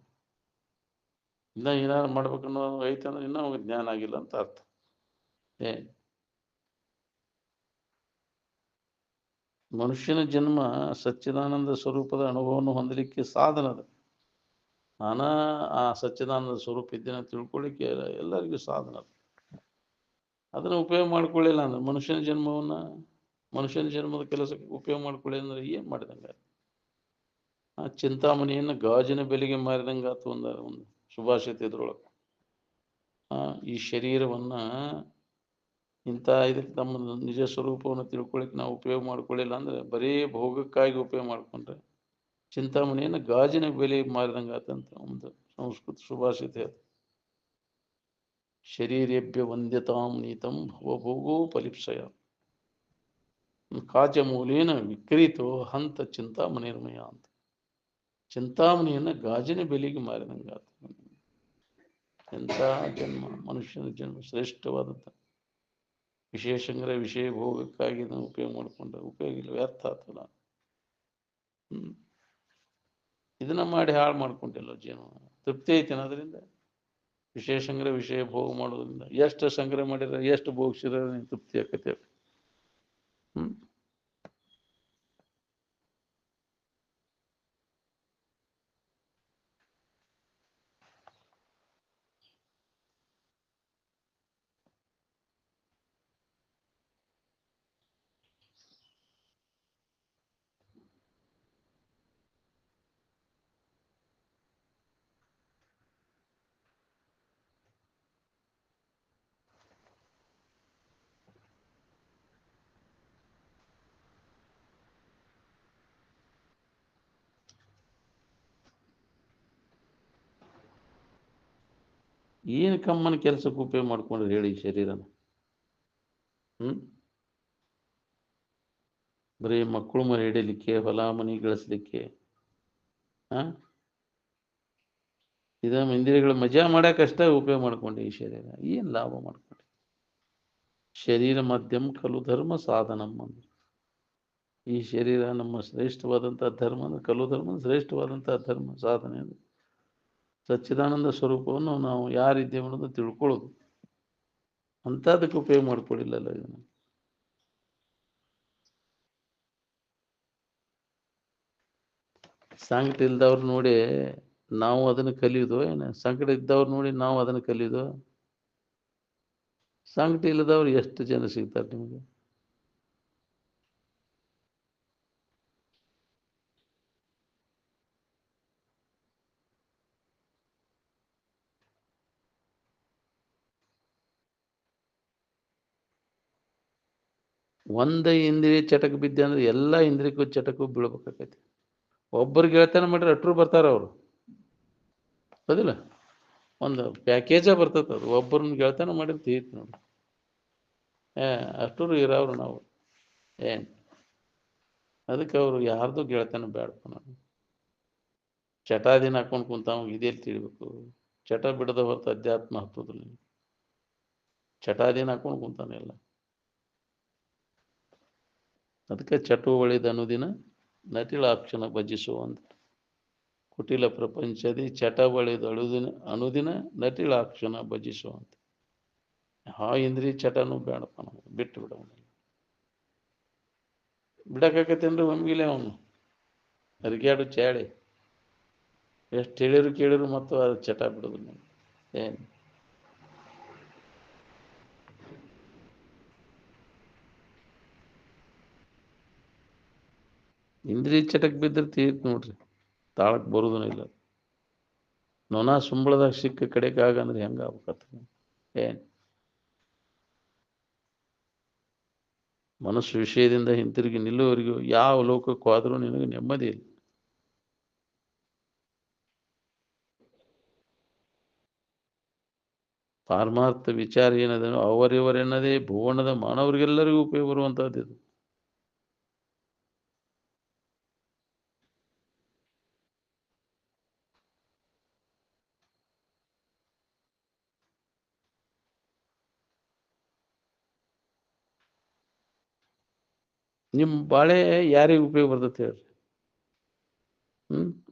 ಇನ್ನ ಏನಾರು ಮಾಡ್ಬೇಕನ್ನೋ ಐತೆ ಅಂದ್ರೆ ಇನ್ನೂ ಅವ್ನಿಗೆ ಜ್ಞಾನ ಆಗಿಲ್ಲ ಅಂತ ಅರ್ಥ. ಏನ್ ಮನುಷ್ಯನ ಜನ್ಮ ಸಚ್ಚಿದಾನಂದ ಸ್ವರೂಪದ ಅನುಭವವನ್ನು ಹೊಂದಲಿಕ್ಕೆ ಸಾಧನ ಅದು. ನಾನಾ ಆ ಸಚ್ಚಿದಾನಂದ ಸ್ವರೂಪ ಇದ್ದೇನೆ ತಿಳ್ಕೊಳ್ಳಿಕ್ಕೆ ಎಲ್ಲರಿಗೂ ಸಾಧನ ಅದು. ಅದನ್ನು ಉಪಯೋಗ ಮಾಡ್ಕೊಳ್ಳಿಲ್ಲ ಅಂದ್ರೆ ಮನುಷ್ಯನ ಜನ್ಮದ ಕೆಲಸಕ್ಕೆ ಉಪಯೋಗ ಮಾಡ್ಕೊಳ್ಳಿ ಅಂದ್ರೆ ಏನ್ ಮಾಡಿದಂಗ? ಆ ಚಿಂತಾಮಣಿಯನ್ನು ಗಾಜಿನ ಬೆಲೆಗೆ ಮಾರಿದಂಗ ಆತು ಒಂದು ಸುಭಾಷಿತ ಇದ್ರೊಳಗೆ. ಈ ಶರೀರವನ್ನ ಇಂಥ ಇದಕ್ಕೆ ತಮ್ಮ ನಿಜ ಸ್ವರೂಪವನ್ನು ತಿಳ್ಕೊಳಿಕ್ಕೆ ನಾವು ಉಪಯೋಗ ಮಾಡ್ಕೊಳ್ಳಿಲ್ಲ ಅಂದ್ರೆ ಬರೀ ಭೋಗಕ್ಕಾಗಿ ಉಪಯೋಗ ಮಾಡ್ಕೊಂಡ್ರೆ ಚಿಂತಾಮಣಿಯನ್ನು ಗಾಜಿನ ಬೆಲೆ ಮಾರಿದಂಗ ಆತಂತ ಒಂದು ಸಂಸ್ಕೃತ ಸುಭಾಷಿತ. ಶರೀರೇಭ್ಯ ವಂದ್ಯತಾಂ ನೀತಂ ಭವಭೋಗೋ ಫಲಿಪ್ಸಯ ಕಾಚಮೂಲೇನ ವಿಕ್ರೀತೋ ಹಂತ ಚಿಂತಾಮಣಿರ್ಮಯ ಅಂತ. ಚಿಂತಾಮಣಿಯನ್ನು ಗಾಜಿನ ಬೆಲೆಗೆ ಮಾರಿದಂಗಾತ. ಎಂಥ ಜನ್ಮ, ಮನುಷ್ಯನ ಜನ್ಮ ಶ್ರೇಷ್ಠವಾದಂಥ. ವಿಶೇಷಂದ್ರೆ ವಿಷಯ ಭೋಗಕ್ಕಾಗಿ ನಾವು ಉಪಯೋಗ ಮಾಡಿಕೊಂಡ್ರೆ ಉಪಯೋಗ ಇಲ್ಲ, ವ್ಯರ್ಥ ಆಗ್ತಲ್ಲ. ಇದನ್ನ ಮಾಡಿ ಹಾಳು ಮಾಡ್ಕೊಂಡಿಲ್ಲ ಜೀವನ. ತೃಪ್ತಿ ಐತೇನ ಅದರಿಂದ? ವಿಶೇಷಂದ್ರೆ ವಿಷಯ ಭೋಗ ಮಾಡೋದ್ರಿಂದ ಎಷ್ಟು ಸಂಗ್ರಹ ಮಾಡಿದ್ರೆ ಎಷ್ಟು ಭೋಗಿಸಿದ್ರೆ ನೀನು ತೃಪ್ತಿ ಆಕೈತೆ. ಏನು ಕಮ್ಮನ ಕೆಲಸಕ್ಕೆ ಉಪಯೋಗ ಮಾಡ್ಕೊಂಡ್ರೆ ಹೇಳಿ ಶರೀರನ? ಬರೀ ಮಕ್ಕಳು ಮರಿ ಹಿಡಿಲಿಕ್ಕೆ, ಹೊಲ ಮನಿ ಗಳಿಸ್ಲಿಕ್ಕೆ, ಇದ ಇಂದ್ರಿಯಗಳ ಮಜಾ ಮಾಡಕ್ಕಷ್ಟೇ ಉಪಯೋಗ ಮಾಡ್ಕೊಂಡೆ ಈ ಶರೀರ. ಏನ್ ಲಾಭ ಮಾಡ್ಕೊಂಡೆ? ಶರೀರ ಮಧ್ಯಮ ಕಲು ಧರ್ಮ ಸಾಧನಂ ಅಂದ್ರೆ ಈ ಶರೀರ ನಮ್ಮ ಶ್ರೇಷ್ಠವಾದಂತಹ ಧರ್ಮ ಅಂದ್ರೆ ಕಲು ಧರ್ಮ ಶ್ರೇಷ್ಠವಾದಂತಹ ಧರ್ಮ ಸಾಧನೆ ಅಂದ್ರೆ ಸಚ್ಚಿದಾನಂದ ಸ್ವರೂಪವನ್ನು ನಾವು ಯಾರಿದ್ದೇವೆ ಅನ್ನೋದು ತಿಳ್ಕೊಳ್ಳೋದು. ಅಂಥದಕ್ಕೆ ಉಪಯೋಗ ಮಾಡ್ಕೊಳ್ಳಿಲ್ಲಲ್ಲ ಇದನ್ನು. ಸಂಕಟ ಇಲ್ದವ್ರು ನೋಡಿ ನಾವು ಅದನ್ನು ಕಲಿಯೋದು ಏನು? ಸಂಕಟ ಇದ್ದವ್ರು ನೋಡಿ ನಾವು ಅದನ್ನು ಕಲಿಯೋದು? ಸಂಕಟ ಇಲ್ಲದವ್ರು ಎಷ್ಟು ಜನ ಸಿಗ್ತಾರೆ ನಿಮಗೆ? ಒಂದ ಇಂದ್ರಿಯ ಚಟಕ್ ಬಿದ್ದೆ ಅಂದ್ರೆ ಎಲ್ಲ ಇಂದ್ರಿಯಕ್ಕೂ ಚಟಕ್ಕೂ ಬೀಳ್ಬೇಕಾಕೈತಿ. ಒಬ್ಬರಿಗೆ ಗೆಳತನ ಮಾಡ್ರೆ ಅಟ್ರು ಬರ್ತಾರ ಅವರು, ಹೌದಿಲ್ಲ? ಒಂದು ಪ್ಯಾಕೇಜ ಬರ್ತೈತೆ ಅದು. ಒಬ್ಬರನ್ನ ಗೆಳತನ ಮಾಡಿದ್ರೆ ತೀರ್ತು ನೋಡಿ. ಅಷ್ಟರು ಇರೋರು ನಾವು ಏನ್. ಅದಕ್ಕೆ ಅವರು ಯಾರ್ದು ಗೆಳತನ ಬೇಡಪ್ಪ. ನಾನು ಚಟಾದಿನ ಹಾಕೊಂಡು ಕುಂತಾವ ಇದೇಲಿ ತಿಳಿಬೇಕು. ಚಟ ಬಿಡದ ಹೊರತು ಅಧ್ಯಾತ್ಮ ಹತ್ತೋದಿಲ್ಲ. ಚಟಾದಿನ ಹಾಕೊಂಡು ಕುಂತಾನೆ ಎಲ್ಲ. ಅದಕ್ಕೆ ಚಟು ಒಳಿದ ಅನುದಿನ ನಟಿಳಾಕ್ಷಣ ಭಜಿಸುವಂತ. ಕುಟಿಲ ಪ್ರಪಂಚದಿ ಚಟ ಒಳಿದ ಅನುದಿನ ನಟಿಳಾಕ್ಷಣ ಭಜಿಸುವಂತ. ಇಂದ್ರಿಯ ಚಟನೂ ಬೇಡಪ್ಪ ನಾವು, ಬಿಟ್ಟು ಬಿಡವನ. ಬಿಡಕಾಕತ್ತೇನ್ರಿ ಒಮ್ಗಿಲೆ ಅವನು ಅರಿಗ್ಯಾಡು ಚಾಳಿ. ಎಷ್ಟು ಕೇಳಿರು ಮತ್ತು ಅದು ಚಟ ಬಿಡೋದು ಏನು. ಇಂದ್ರಿಯ ಚಟಕ್ ಬಿದ್ದರೆ ತೀರ್ತು ನೋಡ್ರಿ, ತಾಳಕ್ ಬರುದೂ ಇಲ್ಲ. ನೊಣ ಸುಂಬಳದಾಗ ಸಿಕ್ಕ ಕಡೆಗಾಗ ಅಂದ್ರೆ ಹೆಂಗ ಆಗ್ಬೇಕತ್ತ ಏನ್. ಮನಸ್ಸು ವಿಷಯದಿಂದ ಹಿಂತಿರುಗಿ ನಿಲ್ಲುವವರೆಗೂ ಯಾವ ಲೋಕಕ್ಕೂ ಆದರೂ ನಿನಗೆ ನೆಮ್ಮದಿ ಇಲ್ಲ. ಪಾರಮಾರ್ಥ ವಿಚಾರ ಏನದನೋ ಅವರಿವರೆನ್ನದೇ ಭುವನದ ಮಾನವರಿಗೆಲ್ಲರಿಗೂ ಉಪಯೋಗ ಬರುವಂತಹದ್ದು ಇದು. ನಿಮ್ಮ ಬಾಳೆ ಯಾರಿಗೆ ಉಪಯೋಗ ಬರ್ತೈತೆ ಹೇಳ್ರಿ?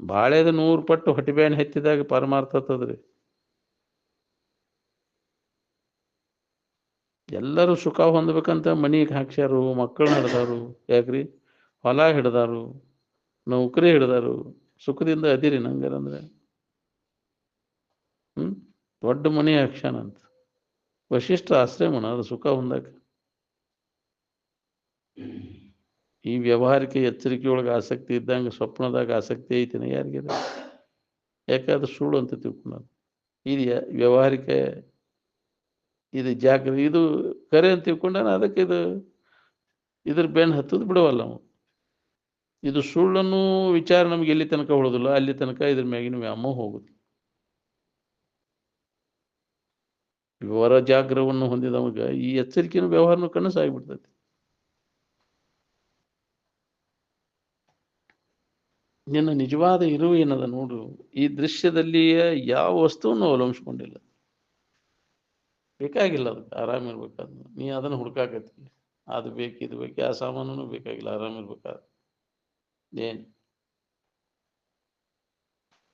ಬಾಳೆದ 100 ಪಟ್ಟು ಹೊಟ್ಟಿಬ್ಯಾನ್ ಹೆಚ್ಚಿದಾಗ ಪರಮಾರ್ಥ ಹತ್ತದ್ರಿ. ಎಲ್ಲರೂ ಸುಖ ಹೊಂದಬೇಕಂತ ಮನಿಗೆ ಹಾಕ್ಸ್ಯಾರು, ಮಕ್ಕಳನ್ನ ಹಿಡ್ದಾರು. ಯಾಕ್ರಿ? ಹೊಲ ಹಿಡ್ದಾರು, ನೌಕರಿ ಹಿಡ್ದಾರು, ಸುಖದಿಂದ ಅದಿರಿ ನಂಗಾರಂದ್ರೆ. ದೊಡ್ಡ ಮನಿ ಹಾಕ್ಸ್ಯಾನಂತ ವಶಿಷ್ಠ ಆಶ್ರಮಣ ಅದು ಸುಖ ಹೊಂದಕ. ಈ ವ್ಯವಹಾರಿಕ ಎಚ್ಚರಿಕೆಯೊಳಗೆ ಆಸಕ್ತಿ ಇದ್ದಂಗೆ ಸ್ವಪ್ನದಾಗ ಆಸಕ್ತಿ ಐತಿನ ಯಾರಿಗಿದೆ? ಯಾಕಾದ್ರೆ ಸುಳ್ಳು ಅಂತ ತಿಳ್ಕೊಂಡ. ಇದು ವ್ಯವಹಾರಿಕ, ಇದು ಜಾಗ್ರತೆ, ಇದು ಕರೆ ಅಂತ ತಿಳ್ಕೊಂಡಾನ. ಅದಕ್ಕೆ ಇದ್ರ ಬೆನ್ನು ಹತ್ತದ ಬಿಡವಲ್ಲ ನಾವು. ಇದು ಸುಳ್ಳನ್ನು ವಿಚಾರ ನಮ್ಗೆ ಎಲ್ಲಿ ತನಕ ಉಳೋದಿಲ್ಲ ಅಲ್ಲಿ ತನಕ ಇದ್ರ ಮ್ಯಾಗಿನ ವ್ಯಾಮೋಹ ಹೋಗುದು. ವಿವರ ಜಾಗ್ರವನ್ನು ಹೊಂದಿದವಾಗ ಈ ಎಚ್ಚರಿಕೆಯ ವ್ಯವಹಾರನು ಕನಸಾಗಿಬಿಡ್ತೈತಿ. ನಿನ್ನ ನಿಜವಾದ ಇರುವು ಏನದ ನೋಡು. ಈ ದೃಶ್ಯದಲ್ಲಿಯೇ ಯಾವ ವಸ್ತುವನ್ನು ಅವಲಂಬಿಸ್ಕೊಂಡಿಲ್ಲ. ಬೇಕಾಗಿಲ್ಲ, ಅದಕ್ಕೆ ಆರಾಮಿರ್ಬೇಕಾದ ನೀ ಅದನ್ನು ಹುಡ್ಕಾಕತ್ತಿ. ಅದು ಬೇಕು ಇದು ಬೇಕು, ಯಾವ ಸಾಮಾನು ಬೇಕಾಗಿಲ್ಲ, ಆರಾಮಿರ್ಬೇಕಾದ ಏನ್.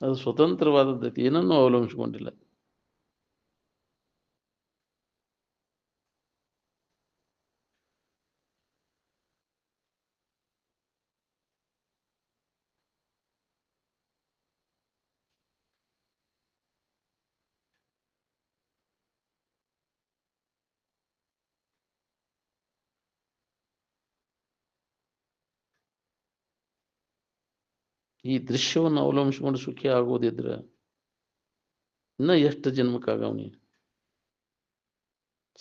ಅದು ಸ್ವತಂತ್ರವಾದದ್ದೈತಿ, ಏನನ್ನೂ ಅವಲಂಬಿಸ್ಕೊಂಡಿಲ್ಲ. ಈ ದೃಶ್ಯವನ್ನು ಅವಲಂಬಿಸ್ಕೊಂಡು ಸುಖಿ ಆಗೋದಿದ್ರೆ ಇನ್ನ ಎಷ್ಟು ಜನ್ಮಕ್ಕಾಗವನಿ?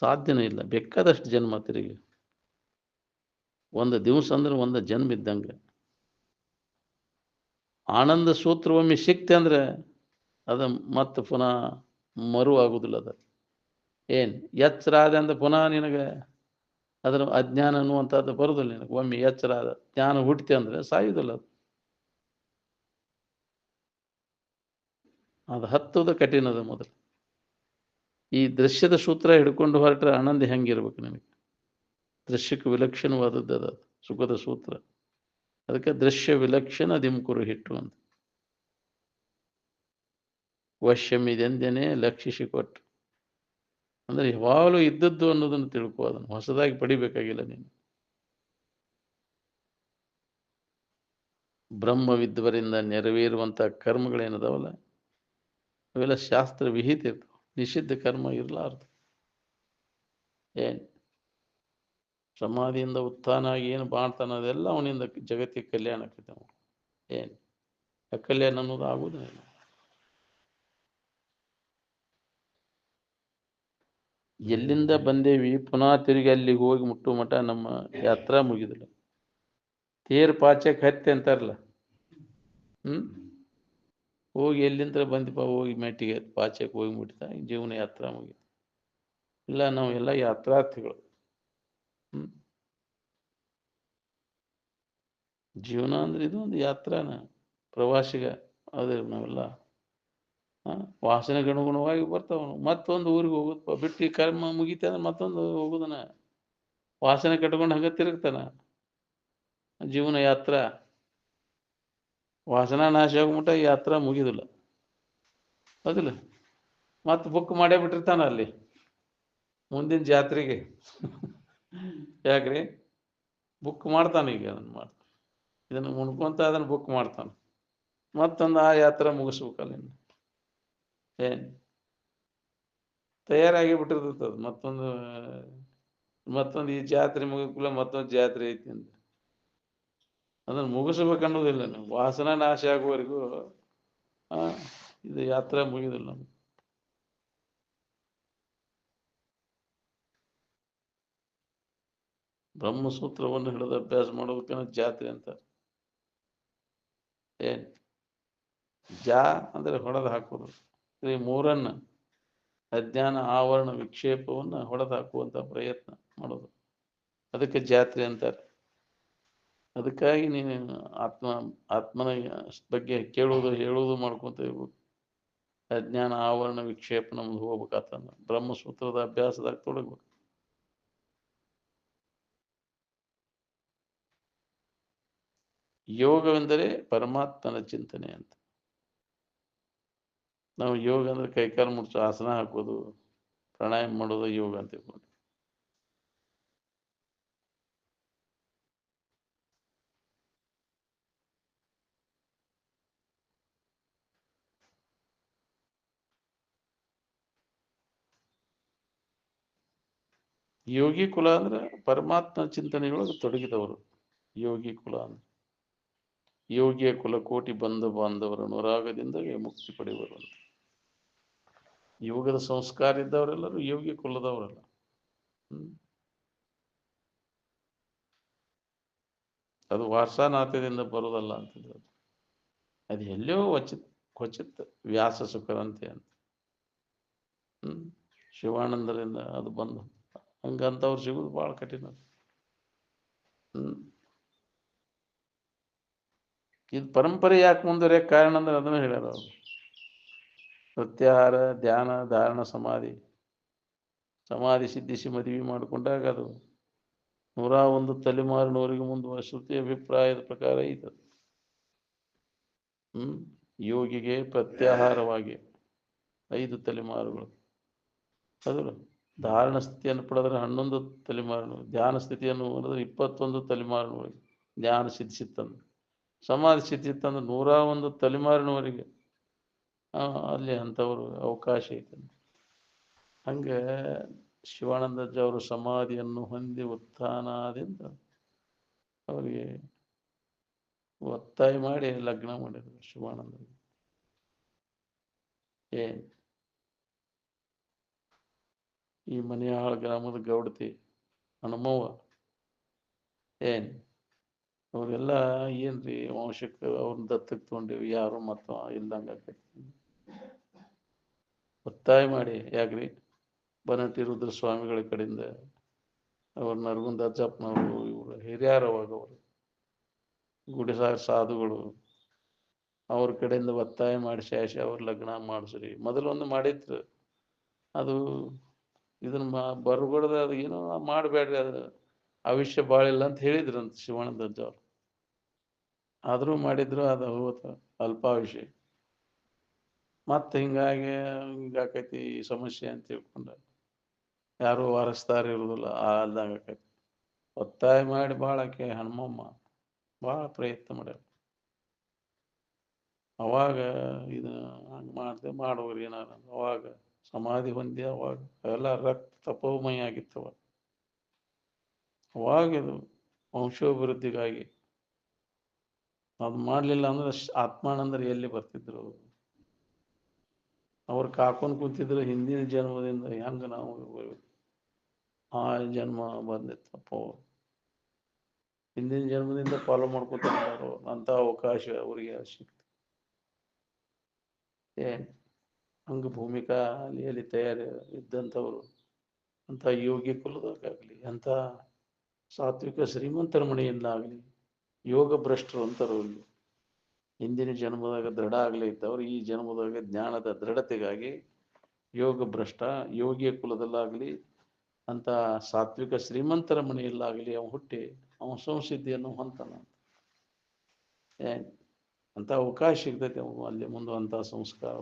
ಸಾಧ್ಯನೇ ಇಲ್ಲ. ಬೇಕಾದಷ್ಟು ಜನ್ಮ ತಿರುಗಿ. ಒಂದು ದಿವಸ ಅಂದ್ರೆ ಒಂದು ಜನ್ಮ ಇದ್ದಂಗೆ. ಆನಂದ ಸೂತ್ರ ಒಮ್ಮೆ ಸಿಕ್ತೆ ಅಂದ್ರೆ ಅದು ಮತ್ತೆ ಪುನಃ ಮರು ಆಗುದಿಲ್ಲ. ಅದ ಏನ್ ಎಚ್ಚರ ಆದ ಅಂದ್ರೆ ಪುನಃ ನಿನಗೆ ಅದ್ರ ಅಜ್ಞಾನ ಅನ್ನುವಂಥದ್ದು ಬರುದಿಲ್ಲ ನಿನಗೆ. ಒಮ್ಮೆ ಎಚ್ಚರ ಆದ ಜ್ಞಾನ ಹುಟ್ಟಿತೆ ಅಂದ್ರೆ ಸಾಯುವುದಿಲ್ಲ. ಅದು ಹತ್ತದ ಕಠಿಣದ ಮೊದಲು. ಈ ದೃಶ್ಯದ ಸೂತ್ರ ಹಿಡ್ಕೊಂಡು ಹೊರಟ್ರೆ ಆನಂದ ಹೆಂಗಿರ್ಬೇಕು ನಿನಗೆ? ದೃಶ್ಯಕ್ಕೆ ವಿಲಕ್ಷಣವಾದದ್ದು ಅದು ಸುಖದ ಸೂತ್ರ. ಅದಕ್ಕೆ ದೃಶ್ಯ ವಿಲಕ್ಷಣ ದಿಮ್ಕುರು ಹಿಟ್ಟು ಅಂತ. ವಶ್ಯಮಿದೆಂದೇನೆ ಲಕ್ಷಿಸಿ ಕೊಟ್ಟು ಅಂದ್ರೆ ಯಾವಾಗಲೂ ಇದ್ದದ್ದು ಅನ್ನೋದನ್ನು ತಿಳ್ಕೋ. ಅದನ್ನು ಹೊಸದಾಗಿ ಪಡಿಬೇಕಾಗಿಲ್ಲ ನೀನು. ಬ್ರಹ್ಮವಿದ್ದವರಿಂದ ನೆರವೇರುವಂಥ ಕರ್ಮಗಳೇನದಾವಲ್ಲ ಅವೆಲ್ಲ ಶಾಸ್ತ್ರ ವಿಹಿತ ಇರ್ತವೆ. ನಿಷಿದ್ಧ ಕರ್ಮ ಇರಲಾರ್ದು. ಏನ್ ಸಮಾಧಿಯಿಂದ ಉತ್ಥಾನ ಆಗಿ ಏನು ಮಾಡ್ತಾನ ಅದೆಲ್ಲ ಅವನಿಂದ ಜಗತ್ತಿಗೆ ಕಲ್ಯಾಣ ಆಕೈತೆ. ಅವನು ಏನ್ ಅಕಲ್ಯಾಣ ಅನ್ನೋದು ಆಗುವುದಿಲ್ಲ. ಎಲ್ಲಿಂದ ಬಂದೇವಿ ಪುನಃ ತಿರುಗಿ ಅಲ್ಲಿಗೆ ಹೋಗಿ ಮುಟ್ಟುವ ಮಠ ನಮ್ಮ ಯಾತ್ರಾ ಮುಗಿದಿಲ್ಲ. ತೇರ್ ಪಾಚಕ್ ಹತ್ತಿ ಅಂತಾರಲ್ಲ, ಹೋಗಿ ಎಲ್ಲಿಂದ ಬಂದಿಪ್ಪ, ಹೋಗಿ ಮೆಟ್ಟಿಗೆ ಪಾಚಕ್ ಹೋಗಿ ಮುಟ್ಟಿದ ಜೀವನ ಯಾತ್ರಾ ಮುಗಿತು. ಇಲ್ಲ ನಾವು ಎಲ್ಲ ಯಾತ್ರಾರ್ಥಿಗಳು. ಜೀವನ ಅಂದ್ರೆ ಇದು ಒಂದು ಯಾತ್ರಾನ, ಪ್ರವಾಸಿಗ ಅದೇ ನಾವೆಲ್ಲ ವಾಸನೆಗೆ ಅನುಗುಣವಾಗಿ ಬರ್ತಾವ. ಮತ್ತೊಂದು ಊರಿಗೆ ಹೋಗುತ್ತ ಬಿಟ್ಟು ಕರ್ಮ ಮುಗಿತ ಅಂದ್ರೆ ಮತ್ತೊಂದು ಹೋಗುದನ, ವಾಸನೆ ಕಟ್ಕೊಂಡು ಹಂಗ ತಿರುಗ್ತಾನ. ಜೀವನ ಯಾತ್ರಾ, ವಾಸನಾ ನಾಶ ಆಗ್ಬಿಟ್ಟ ಯಾತ್ರಾ ಮುಗಿದಿಲ್ಲ. ಹೌದಿಲ್ಲ? ಮತ್ತೆ ಬುಕ್ ಮಾಡೇ ಬಿಟ್ಟಿರ್ತಾನ ಅಲ್ಲಿ ಮುಂದಿನ ಜಾತ್ರೆಗೆ. ಯಾಕ್ರಿ ಬುಕ್ ಮಾಡ್ತಾನ, ಈಗ ಅದನ್ನ ಮಾಡ್ತಾನ, ಇದನ್ನು ಮುಣ್ಕೊಂತ ಅದನ್ನ ಬುಕ್ ಮಾಡ್ತಾನ. ಮತ್ತೊಂದು ಆ ಯಾತ್ರಾ ಮುಗಿಸ್ಬೇಕಲ್ಲ, ಏನ್ ತಯಾರಾಗಿ ಬಿಟ್ಟಿರ್ತದ. ಮತ್ತೊಂದು ಈ ಜಾತ್ರೆ ಮುಗಿದ್ಕೂಲ ಮತ್ತೊಂದು ಜಾತ್ರೆ ಐತಿ ಅಂತ ಅದನ್ನ ಮುಗಿಸ್ಬೇಕನ್ನೋದಿಲ್ಲ. ನೀವು ವಾಸನ ನಾಶ ಆಗುವವರೆಗೂ ಇದು ಯಾತ್ರಾ ಮುಗಿದಿಲ್ಲ ನಮ್ಗೆ. ಬ್ರಹ್ಮಸೂತ್ರವನ್ನು ಹಿಡಿದು ಅಭ್ಯಾಸ ಮಾಡೋದಕ್ಕೆ ಜಾತ್ರೆ ಅಂತ. ಏನ್ ಜಾ ಅಂದ್ರೆ ಹೊಡೆದು ಹಾಕೋದು. ಈ ಮೂರನ್ನ ಅಜ್ಞಾನ ಆವರಣ ವಿಕ್ಷೇಪವನ್ನ ಹೊಡೆದು ಹಾಕುವಂತ ಪ್ರಯತ್ನ ಮಾಡೋದು, ಅದಕ್ಕೆ ಜಾತ್ರೆ ಅಂತಾರೆ. ಅದಕ್ಕಾಗಿ ನೀನು ಆತ್ಮನ ಬಗ್ಗೆ ಕೇಳುವುದು ಹೇಳುವುದು ಮಾಡ್ಕೊಂತ ಇರ್ಬೇಕು. ಅಜ್ಞಾನ ಆವರಣ ವಿಕ್ಷೇಪ ನಮ್ದು ಹೋಗ್ಬೇಕಾತಂದ ಬ್ರಹ್ಮಸೂತ್ರದ ಅಭ್ಯಾಸದಾಗ ತೊಡಗ್ಬೇಕು. ಯೋಗವೆಂದರೆ ಪರಮಾತ್ಮನ ಚಿಂತನೆ ಅಂತ. ನಾವು ಯೋಗ ಅಂದ್ರೆ ಕೈಕಾಲು ಮುಚ್ಚು ಆಸನ ಹಾಕೋದು, ಪ್ರಾಣಾಯಾಮ ಮಾಡೋದು ಯೋಗ ಅಂತ ತಿಳ್ಕೊಂಡು. ಯೋಗಿ ಕುಲ ಅಂದ್ರೆ ಪರಮಾತ್ಮ ಚಿಂತನೆಯೊಳಗೆ ತೊಡಗಿದವರು ಯೋಗಿ ಕುಲ ಅಂದ್ರೆ. ಯೋಗಿಯ ಕುಲಕೋಟಿ ಬಂಧು ಬಾಂಧವರು ಅನುರಾಗದಿಂದ ಮುಕ್ತಿ ಪಡೆಯುವರು ಅಂತ. ಯೋಗದ ಸಂಸ್ಕಾರ ಇದ್ದವರೆಲ್ಲರೂ ಯೋಗಿ ಕುಲದವರಲ್ಲ. ಅದು ವಾರಸಾನಾಥದಿಂದ ಬರುವುದಲ್ಲ ಅಂತಿದ್ರು. ಅದು ಎಲ್ಲೋ ಕ್ವಚಿತ್ ವ್ಯಾಸ ಸುಖರಂತೆ ಅಂತ. ಶಿವಾನಂದರಿಂದ ಅದು ಬಂದು ಹಂಗಂತವ್ರು ಸಿಗುದು ಬಹಳ ಕಠಿಣ. ಇದು ಪರಂಪರೆ ಯಾಕೆ ಮುಂದುವರಿಯಕ್ಕೆ ಕಾರಣ ಅಂದ್ರೆ ಅದನ್ನು ಹೇಳ್ಯಾರ ಅವರು. ಪ್ರತ್ಯಾಹಾರ, ಧ್ಯಾನ, ಧಾರಣ, ಸಮಾಧಿ ಸಿದ್ಧಿಸಿ ಮದುವೆ ಮಾಡಿಕೊಂಡಾಗ ಅದು 101 ತಲೆಮಾರಿನವರೆಗೆ ಮುಂದುವ ಶ್ರುತಿ ಅಭಿಪ್ರಾಯದ ಪ್ರಕಾರ ಇದ್ದದು. ಯೋಗಿಗೆ ಪ್ರತ್ಯಾಹಾರವಾಗಿ 5 ತಲೆಮಾರುಗಳು. ಅದು ಧಾರಣ ಸ್ಥಿತಿಯನ್ನು ಪಡೆದ್ರೆ 11 ತಲೆಮಾರಿನವರೆಗೆ, ಧ್ಯಾನ ಸ್ಥಿತಿಯನ್ನು ಪಡೆದ್ರೆ 21 ತಲೆಮಾರಿನವರೆಗೆ ಧ್ಯಾನ ಸಿದ್ಧಿಸಿತ್ತಂದು, ಸಮಾಧಿ ಸಿದ್ಧಿತ್ತಂದ್ರೆ 101 ತಲೆಮಾರಿನವರೆಗೆ ಅಲ್ಲಿ ಅಂಥವ್ರು ಅವಕಾಶ ಐತೆ. ಹಂಗೆ ಶಿವಾನಂದಜ್ಜ ಅವರು ಸಮಾಧಿಯನ್ನು ಹೊಂದಿ ಉತ್ಥಾನದಿಂದ ಅವರಿಗೆ ಒತ್ತಾಯ ಮಾಡಿ ಲಗ್ನ ಮಾಡಿದ್ರು ಶಿವಾನಂದ. ಈ ಮನೆಯಾಳ ಗ್ರಾಮದ ಗೌಡತಿ ಹನುಮವ್ವ ಅವ್ರೆಲ್ಲ ಏನ್ರಿ ವಂಶಕ್ಕೆ ಅವ್ರನ್ನ ದತ್ತಕ್ಕೆ ತಗೊಂಡೇವಿ, ಯಾರು ಮತ್ತ ಇಲ್ದಂಗ ಒತ್ತಾಯ ಮಾಡಿ. ಯಾಕ್ರಿ ಬನಟಿ ರುದ್ರ ಸ್ವಾಮಿಗಳ ಕಡೆಯಿಂದ ಅವ್ರ ನರಗುಂದ ಅಜ್ಜಪ್ಪನವರು, ಇವರು ಹಿರಿಯರವಾಗ ಅವರು ಗುಡಿಸಾರ ಸಾಧುಗಳು ಅವ್ರ ಕಡೆಯಿಂದ ಒತ್ತಾಯ ಮಾಡಿ ಶಾಸಿ ಅವ್ರ ಲಗ್ನ ಮಾಡಿಸ್ರಿ. ಮೊದಲೊಂದು ಮಾಡಿದ್ರು, ಅದು ಇದನ್ನ ಬರ್ಗೊಡ್ದ ಅದು ಏನೋ ಮಾಡಬೇಡ್ರಿ, ಅದು ಆಯುಷ್ಯ ಬಾಳಿಲ್ಲ ಅಂತ ಹೇಳಿದ್ರಂತ ಶಿವಾನಂದಜ್ಜ ಅವ್ರು. ಆದ್ರೂ ಮಾಡಿದ್ರು, ಅದು ಅಲ್ಪಾಯುಷ್ಯ. ಮತ್ತೆ ಹಿಂಗಾಕೈತಿ ಸಮಸ್ಯೆ ಅಂತ ತಿಳ್ಕೊಂಡ ಯಾರು ವಾರಸ್ದಾರ ಇರುದಿಲ್ಲ ಅಲ್ದಂಗ ಆಕೈತಿ. ಒತ್ತಾಯ ಮಾಡಿ ಬಾಳಕ್ಕೆ ಹನುಮಮ್ಮ ಭಾಳ ಪ್ರಯತ್ನ ಮಾಡ್ಯಾರ. ಅವಾಗ ಇದು ಹಂಗೆ ಮಾಡುವ್ರಿ ಏನಾರ. ಅವಾಗ ಸಮಾಧಿ ಹೊಂದಿ ಅವಾಗ ಎಲ್ಲ ರಕ್ತ ತಪೋಮಯ ಆಗಿತ್ತವ. ಅವಾಗ ಇದು ವಂಶೋಭಿವೃದ್ಧಿಗಾಗಿ ಅದು ಮಾಡಲಿಲ್ಲ ಅಂದ್ರೆ ಆತ್ಮಾನಂದರು ಎಲ್ಲಿ ಬರ್ತಿದ್ರು? ಅವ್ರು ಕಾಕೊಂಡು ಕೂತಿದ್ರು ಹಿಂದಿನ ಜನ್ಮದಿಂದ ಹೆಂಗೆ ನಾವು ಆ ಜನ್ಮ ಬಂದಿತ್ತಪ್ಪ. ಹಿಂದಿನ ಜನ್ಮದಿಂದ ಫಾಲೋ ಮಾಡ್ಕೊತಾರೋ ಅಂತ ಅವಕಾಶ ಅವರಿಗೆ ಸಿಕ್ತು. ಏನ್ ಹಂಗ ಭೂಮಿಕಾ ಅಲಿಯಲ್ಲಿ ತಯಾರಿ ಇದ್ದಂಥವ್ರು ಅಂತ ಯೋಗಿ ಕುಲದಾಗಲಿ, ಅಂತ ಸಾತ್ವಿಕ ಶ್ರೀಮಂತರ ಮನೆಯಲ್ಲಾಗಲಿ ಯೋಗ ಭ್ರಷ್ಟರು ಅಂತಾರೋ ಹಿಂದಿನ ಜನ್ಮದಾಗ ದೃಢ ಆಗಲಿ ಇದ್ದವ್ರು ಈ ಜನ್ಮದಾಗ ಜ್ಞಾನದ ದೃಢತೆಗಾಗಿ ಯೋಗ ಭ್ರಷ್ಟ ಯೋಗಿಯ ಕುಲದಲ್ಲಾಗಲಿ ಅಂತ ಸಾತ್ವಿಕ ಶ್ರೀಮಂತರ ಮನೆಯಲ್ಲಾಗಲಿ ಅವನು ಹುಟ್ಟಿ ಅವನ ಸಂಸಿದ್ಧಿಯನ್ನು ಹೊಂತಾನ. ಏನ್ ಅಂತ ಅವಕಾಶ ಸಿಗ್ತೈತೆ ಅವನು ಅಲ್ಲಿ ಮುಂದುವಂತ ಸಂಸ್ಕಾರ.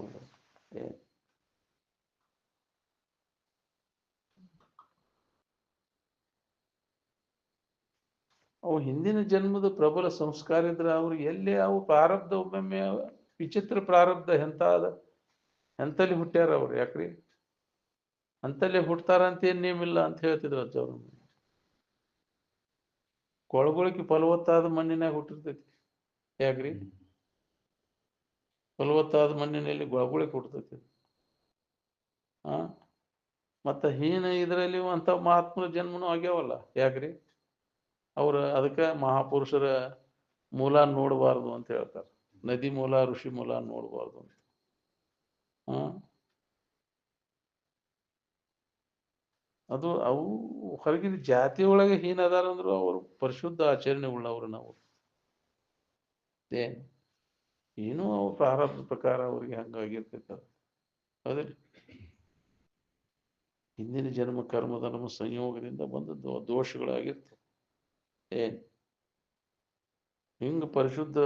ಅವು ಹಿಂದಿನ ಜನ್ಮದ ಪ್ರಬಲ ಸಂಸ್ಕಾರ ಇದ್ರೆ ಅವ್ರು ಎಲ್ಲಿ ಅವು ಪ್ರಾರಬ್ಧ ಒಮ್ಮೊಮ್ಮೆ ವಿಚಿತ್ರ ಪ್ರಾರಬ್ಧ ಎಂತಲ್ಲಿ ಹುಟ್ಟ್ಯಾರ ಅವ್ರು ಯಾಕ್ರಿ ಅಂತಲ್ಲೇ ಹುಟ್ತಾರ ಅಂತ ಏನ್ ನೇಮಿಲ್ಲ ಅಂತ ಹೇಳ್ತಿದ್ರು ಅಜ್ಜವ್ರು. ಕೊಳಗೊಳಕಿ ಫಲವತ್ತಾದ ಮಣ್ಣಿನಾಗ ಹುಟ್ಟಿರ್ತೈತಿ. ಯಾಕ್ರಿ ಫಲವತ್ತಾದ ಮಣ್ಣಿನಲ್ಲಿ ಗೊಳಗೊಳಕಿ ಹುಟ್ಟತೈತಿ. ಆ ಮತ್ತ ಹೀನ ಇದರಲ್ಲಿ ಅಂತ ಮಹಾತ್ಮರ ಜನ್ಮನೂ ಆಗ್ಯಾವಲ್ಲ. ಯಾಕ್ರಿ ಅವ್ರ ಅದಕ್ಕೆ ಮಹಾಪುರುಷರ ಮೂಲ ನೋಡಬಾರ್ದು ಅಂತ ಹೇಳ್ತಾರೆ. ನದಿ ಮೂಲ ಋಷಿ ಮೂಲ ನೋಡಬಾರ್ದು ಅಂತ. ಅದು ಅವು ಹೊರಗಿನ ಜಾತಿ ಒಳಗೆ ಹೀನ ಅದಾರ ಅಂದ್ರು ಅವರು ಪರಿಶುದ್ಧ ಆಚರಣೆ ಉಳ್ಳವರು. ನಾವು ಏನ್ ಏನೋ ಅವ್ರ ಪ್ರಾರಬ್ಧ ಪ್ರಕಾರ ಅವ್ರಿಗೆ ಹಂಗಾಗಿರ್ತೈತ. ಹೌದಿಲ್ಲ, ಹಿಂದಿನ ಜನ್ಮ ಕರ್ಮದ ನಮ್ಮ ಸಂಯೋಗದಿಂದ ಬಂದದ್ದು ದೋಷಗಳಾಗಿರ್ತವೆ. ಏನ್ ಹಿಂಗ ಪರಿಶುದ್ಧ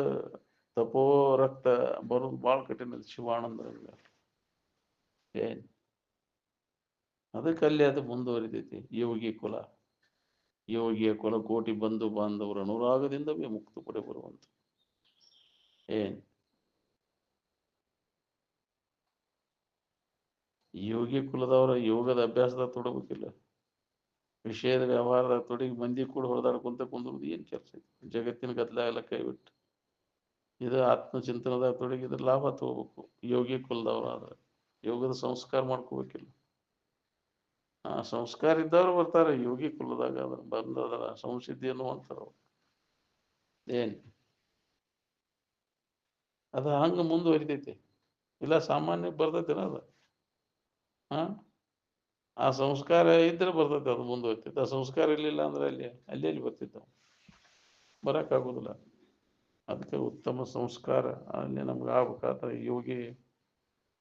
ತಪೋ ರಕ್ತ ಬರೋದು ಬಾಳ ಕಠಿಣ. ಶಿವಾನಂದ ಏನ್ ಅದಕ್ಕಲ್ಲಿ ಅದು ಮುಂದುವರಿದೈತಿ. ಯೋಗಿ ಕುಲ, ಯೋಗಿಯ ಕುಲ ಕೋಟಿ ಬಂಧು ಬಾಂಧವರ ಅನುರಾಗದಿಂದ ಮುಕ್ತ ಪಡೆ ಬರುವಂತ. ಏನ್ ಯೋಗಿ ಕುಲದವರ ಯೋಗದ ಅಭ್ಯಾಸದಾಗ ತೊಡಬೇಕಿಲ್ಲ, ವಿಷಯದ ವ್ಯವಹಾರದಾಗ ತೊಡಗಿ ಮಂದಿ ಕೂಡ ಹೊಡೆದಾಡ್ಕೊಂತ ಕುಂದ್ರುದು ಏನ್ ಕೆಲಸ ಐತಿ? ಜಗತ್ತಿನ ಗದ್ದಲ ಎಲ್ಲ ಕೈಬಿಟ್ಟು ಇದು ಆತ್ಮಚಿಂತನದಾಗ ತೊಡಗಿದ್ರೆ ಲಾಭ ತಗೋಬೇಕು. ಯೋಗಿ ಕುಲದವ್ರು ಆದ್ರೆ ಯೋಗದ ಸಂಸ್ಕಾರ ಮಾಡ್ಕೋಬೇಕಿಲ್ಲ. ಆ ಸಂಸ್ಕಾರ ಇದ್ದವ್ರು ಬರ್ತಾರೆ ಯೋಗಿ ಕುಲದಾಗ. ಅದ್ರ ಬಂದದ್ರ ಸಂಸಿದ್ಧಿ ಅನ್ನುವಂತಾರ. ಏನ್ ಅದ ಹಂಗ ಮುಂದುವರಿತೈತಿ. ಇಲ್ಲ ಸಾಮಾನ್ಯ ಬರ್ತೈತಿನ ಅದ. ಆ ಸಂಸ್ಕಾರ ಇದ್ರೆ ಬರ್ತೈತೆ, ಅದು ಮುಂದುವರಿತೈತೆ. ಆ ಸಂಸ್ಕಾರ ಇರ್ಲಿಲ್ಲ ಅಂದ್ರೆ ಅಲ್ಲಿ ಬರ್ತಿತ್ತು, ಬರಕ್ಕಾಗೋದಿಲ್ಲ. ಅದಕ್ಕೆ ಉತ್ತಮ ಸಂಸ್ಕಾರ ಅಲ್ಲಿ ನಮ್ಗೆ ಆಗ್ಬೇಕಾದ್ರೆ ಯೋಗಿ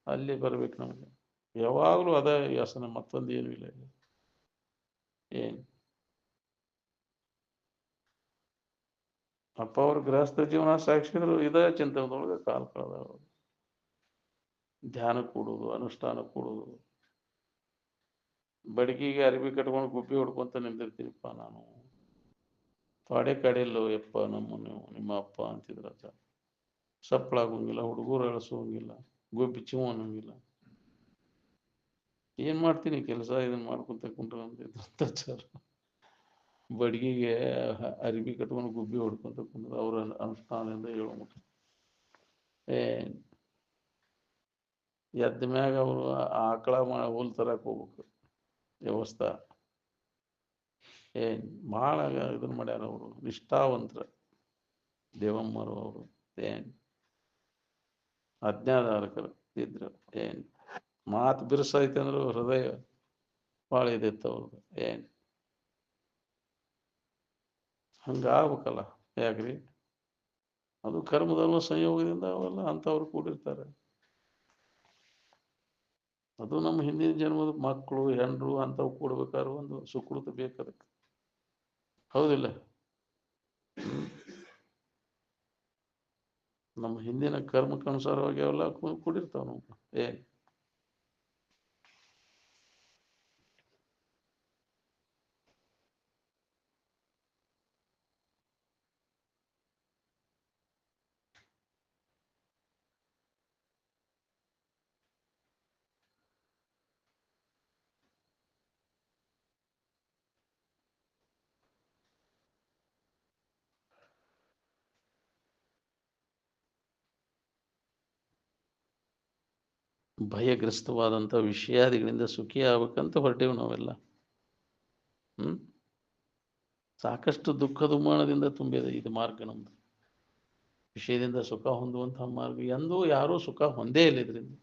ಅಲ್ಲಿ ಬರ್ಬೇಕು. ನಮ್ಗೆ ಯಾವಾಗಲೂ ಅದ ವ್ಯಾಸನ, ಮತ್ತೊಂದು ಏನು ಇಲ್ಲ. ಏನ್ ಅಪ್ಪ ಅವ್ರ ಗೃಹಸ್ಥ ಜೀವನ ಸಾಗಿಸಿದ್ರು ಇದ ಚಿಂತನದೊಳಗೆ ಕಾಲ ಕಳೆದ. ಧ್ಯಾನ ಕೂಡುದು, ಅನುಷ್ಠಾನ ಕೂಡುದು, ಬಡಗಿಗೆ ಅರಿವಿ ಕಟ್ಕೊಂಡು ಗುಬ್ಬಿ ಹೊಡ್ಕೊಂತ ನಿಂದಿರ್ತೀನಿಪ್ಪ ನಾನು. ಪಾಡೆ ಕಡೆಯಲ್ಲೋ ಯಪ್ಪ ನಿಮ್ಮ ಅಪ್ಪ ಅಂತಿದ್ರ. ಸಪ್ಪಳಾಗೋಂಗಿಲ್ಲ, ಹುಡುಗರು ಅಳಿಸೋಂಗಿಲ್ಲ, ಗುಬ್ಬಿ ಚಿವ್ ಅನ್ನೋಂಗಿಲ್ಲ. ಏನ್ ಮಾಡ್ತೀನಿ ಕೆಲಸ ಇದನ್ನ ಮಾಡ್ಕೊಂತ ಕುಂಟ್ರ ಅಂತಿದ್ರು. ಬಡಗಿಗೆ ಅರಿವಿ ಕಟ್ಕೊಂಡು ಗುಬ್ಬಿ ಹೊಡ್ಕೊಂತ ಕುಂದ್ರ ಅವ್ರ ಅನುಷ್ಠಾನದಿಂದ ಹೇಳೋಮುಟ್ಟ. ಎದ್ದ ಮ್ಯಾಗ ಅವರು ಆಕಳ ಹುಲ್ ತರಕ್ ಹೋಗ್ಬೇಕು ವ್ಯವಸ್ಥಾ. ಭಾಳ ಇದನ್ನ ಮಾಡ್ಯಾರ ಅವರು, ನಿಷ್ಠಾವಂತರ ದೇವಮ್ಮರು ಅವರು. ಅಜ್ಞಾಧಾರಕರು ಇದ್ರು. ಮಾತು ಬಿರ್ಸೈತೆ ಅಂದ್ರು ಹೃದಯ ಭಾಳ ಇದಿತ್ತು ಅವ್ರದ್ದು. ಹಂಗಾಗ್ಬೇಕಲ್ಲ. ಯಾಕ್ರಿ ಅದು ಕರ್ಮಧರ್ಮ ಸಂಯೋಗದಿಂದ ಅವೆಲ್ಲ ಅಂತವ್ರು ಕೂಡಿರ್ತಾರೆ. ಅದು ನಮ್ಮ ಹಿಂದಿನ ಜನ್ಮದ ಮಕ್ಕಳು ಹೆಂಡ್ರು ಅಂತವ್ ಕೂಡ್ಬೇಕಾದ್ರೆ ಒಂದು ಸುಕೃತ ಬೇಕದಕ್ಕೆ. ಹೌದಿಲ್ಲ? ನಮ್ಮ ಹಿಂದಿನ ಕರ್ಮಕ್ಕನುಸಾರವಾಗಿ ಅವೆಲ್ಲ ಕೂಡಿರ್ತಾವ ನಾವು. ಭಯಗ್ರಸ್ತವಾದಂಥ ವಿಷಯಾದಿಗಳಿಂದ ಸುಖಿ ಆಗ್ಬೇಕಂತ ಹೊರಟೇವು ನಾವೆಲ್ಲ. ಹ್ಮ್ ಸಾಕಷ್ಟು ದುಃಖ ದುಮ್ಮಾನದಿಂದ ತುಂಬಿದೆ ಇದು ಮಾರ್ಗ ನಮ್ದು. ವಿಷಯದಿಂದ ಸುಖ ಹೊಂದುವಂತಹ ಮಾರ್ಗ. ಎಂದೂ ಯಾರೂ ಸುಖ ಹೊಂದೇ ಇಲ್ಲ ಇದರಿಂದ.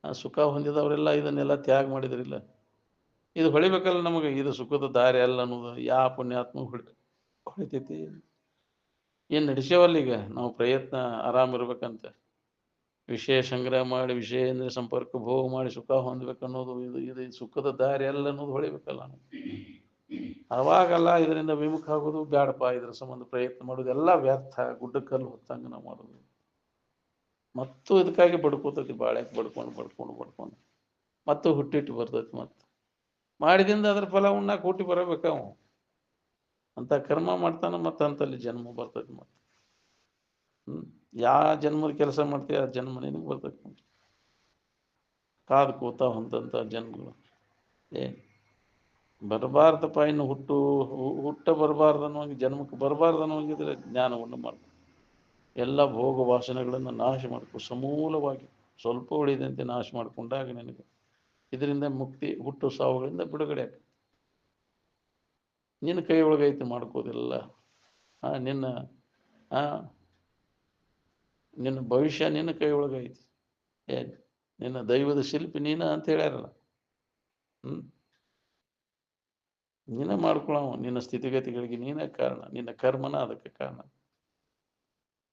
ಆ ಸುಖ ಹೊಂದಿದವರೆಲ್ಲ ಇದನ್ನೆಲ್ಲ ತ್ಯಾಗ ಮಾಡಿದ್ರಿಲ್ಲ. ಇದು ಹೊಳಿಬೇಕಲ್ಲ ನಮಗೆ, ಇದು ಸುಖದ ದಾರಿ ಅಲ್ಲ ಅನ್ನೋದು ಯಾವ ಪುಣ್ಯಾತ್ಮ ಹೊಳಿತೈತಿ. ಏನು ನಡೆಸ್ಯಾವಲ್ಲ ಈಗ ನಾವು ಪ್ರಯತ್ನ ಆರಾಮಿರ್ಬೇಕಂತ, ವಿಷಯ ಸಂಗ್ರಹ ಮಾಡಿ ವಿಷಯೇಂದ್ರ ಸಂಪರ್ಕ ಭೋಗ ಮಾಡಿ ಸುಖ ಹೊಂದ್ಬೇಕನ್ನೋದು, ಇದು ಸುಖದ ದಾರಿ ಅಲ್ಲ ಅನ್ನೋದು ಹೊಳಿಬೇಕಲ್ಲ ನಾವು. ಅವಾಗೆಲ್ಲ ಇದರಿಂದ ವಿಮುಖ ಆಗೋದು ಬ್ಯಾಡಪ್ಪ, ಇದ್ರ ಸಂಬಂಧ ಪ್ರಯತ್ನ ಮಾಡೋದು ಎಲ್ಲ ವ್ಯರ್ಥ, ಗುಡ್ಡಕ್ಕಲ್ಲಿ ಹೊತ್ತಂಗೆ ನಾವು ಮಾಡೋದು. ಮತ್ತು ಇದಕ್ಕಾಗಿ ಬಡ್ಕೋತೈತಿ, ಬಾಳ್ಯಾಕೆ ಬಡ್ಕೊಂಡು ಮತ್ತು ಹುಟ್ಟಿಟ್ಟು ಬರ್ತೈತಿ. ಮತ್ತು ಮಾಡಿದಿಂದ ಅದ್ರ ಫಲ ಉಣ್ಣಾಕ ಹುಟ್ಟಿ ಬರಬೇಕು ಅವ. ಅಂತ ಕರ್ಮ ಮಾಡ್ತಾನ, ಮತ್ತು ಅಂತಲ್ಲಿ ಜನ್ಮ ಬರ್ತೈತಿ. ಮತ್ತು ಯಾವ ಜನ್ಮದ ಕೆಲಸ ಮಾಡ್ತೀವಿ ಆ ಜನ್ಮ ನಿನಗೆ ಬರ್ತೈತಿ. ಕಾದು ಕೂತ ಹೊಂದಂಥ ಜನ್ಮಗಳು ಬರಬಾರ್ದಪ್ಪ. ಇನ್ನು ಹುಟ್ಟ ಬರಬಾರ್ದು ಅನ್ನೋಂಗೆ, ಜನ್ಮಕ್ಕೆ ಬರಬಾರ್ದು ಅನ್ನೋಂಗಿದ್ರೆ ಜ್ಞಾನವನ್ನು ಮಾಡ್ಕೊ, ಎಲ್ಲ ಭೋಗ ವಾಸನೆಗಳನ್ನು ನಾಶ ಮಾಡ್ಕೊ ಸಮೂಲವಾಗಿ. ಸ್ವಲ್ಪ ಉಳಿದಂತೆ ನಾಶ ಮಾಡಿಕೊಂಡಾಗ ನಿನಗೆ ಇದರಿಂದ ಮುಕ್ತಿ, ಹುಟ್ಟು ಸಾವುಗಳಿಂದ ಬಿಡುಗಡೆ ಆಗ್ತದೆ. ನಿನ್ನ ಕೈ ಒಳಗೈತಿ ಮಾಡ್ಕೋದಿಲ್ಲ. ನಿನ್ನ ನಿನ್ನ ಭವಿಷ್ಯ ನಿನ್ನ ಕೈ ಒಳಗೈತಿ. ನಿನ್ನ ದೈವದ ಶಿಲ್ಪಿ ನೀನ ಅಂತ ಹೇಳ್ಯಾರಲ್ಲ. ನೀನೇ ಮಾಡ್ಕೊಳವ. ನಿನ್ನ ಸ್ಥಿತಿಗತಿಗಳಿಗೆ ನೀನೇ ಕಾರಣ, ನಿನ್ನ ಕರ್ಮನ ಅದಕ್ಕೆ ಕಾರಣ.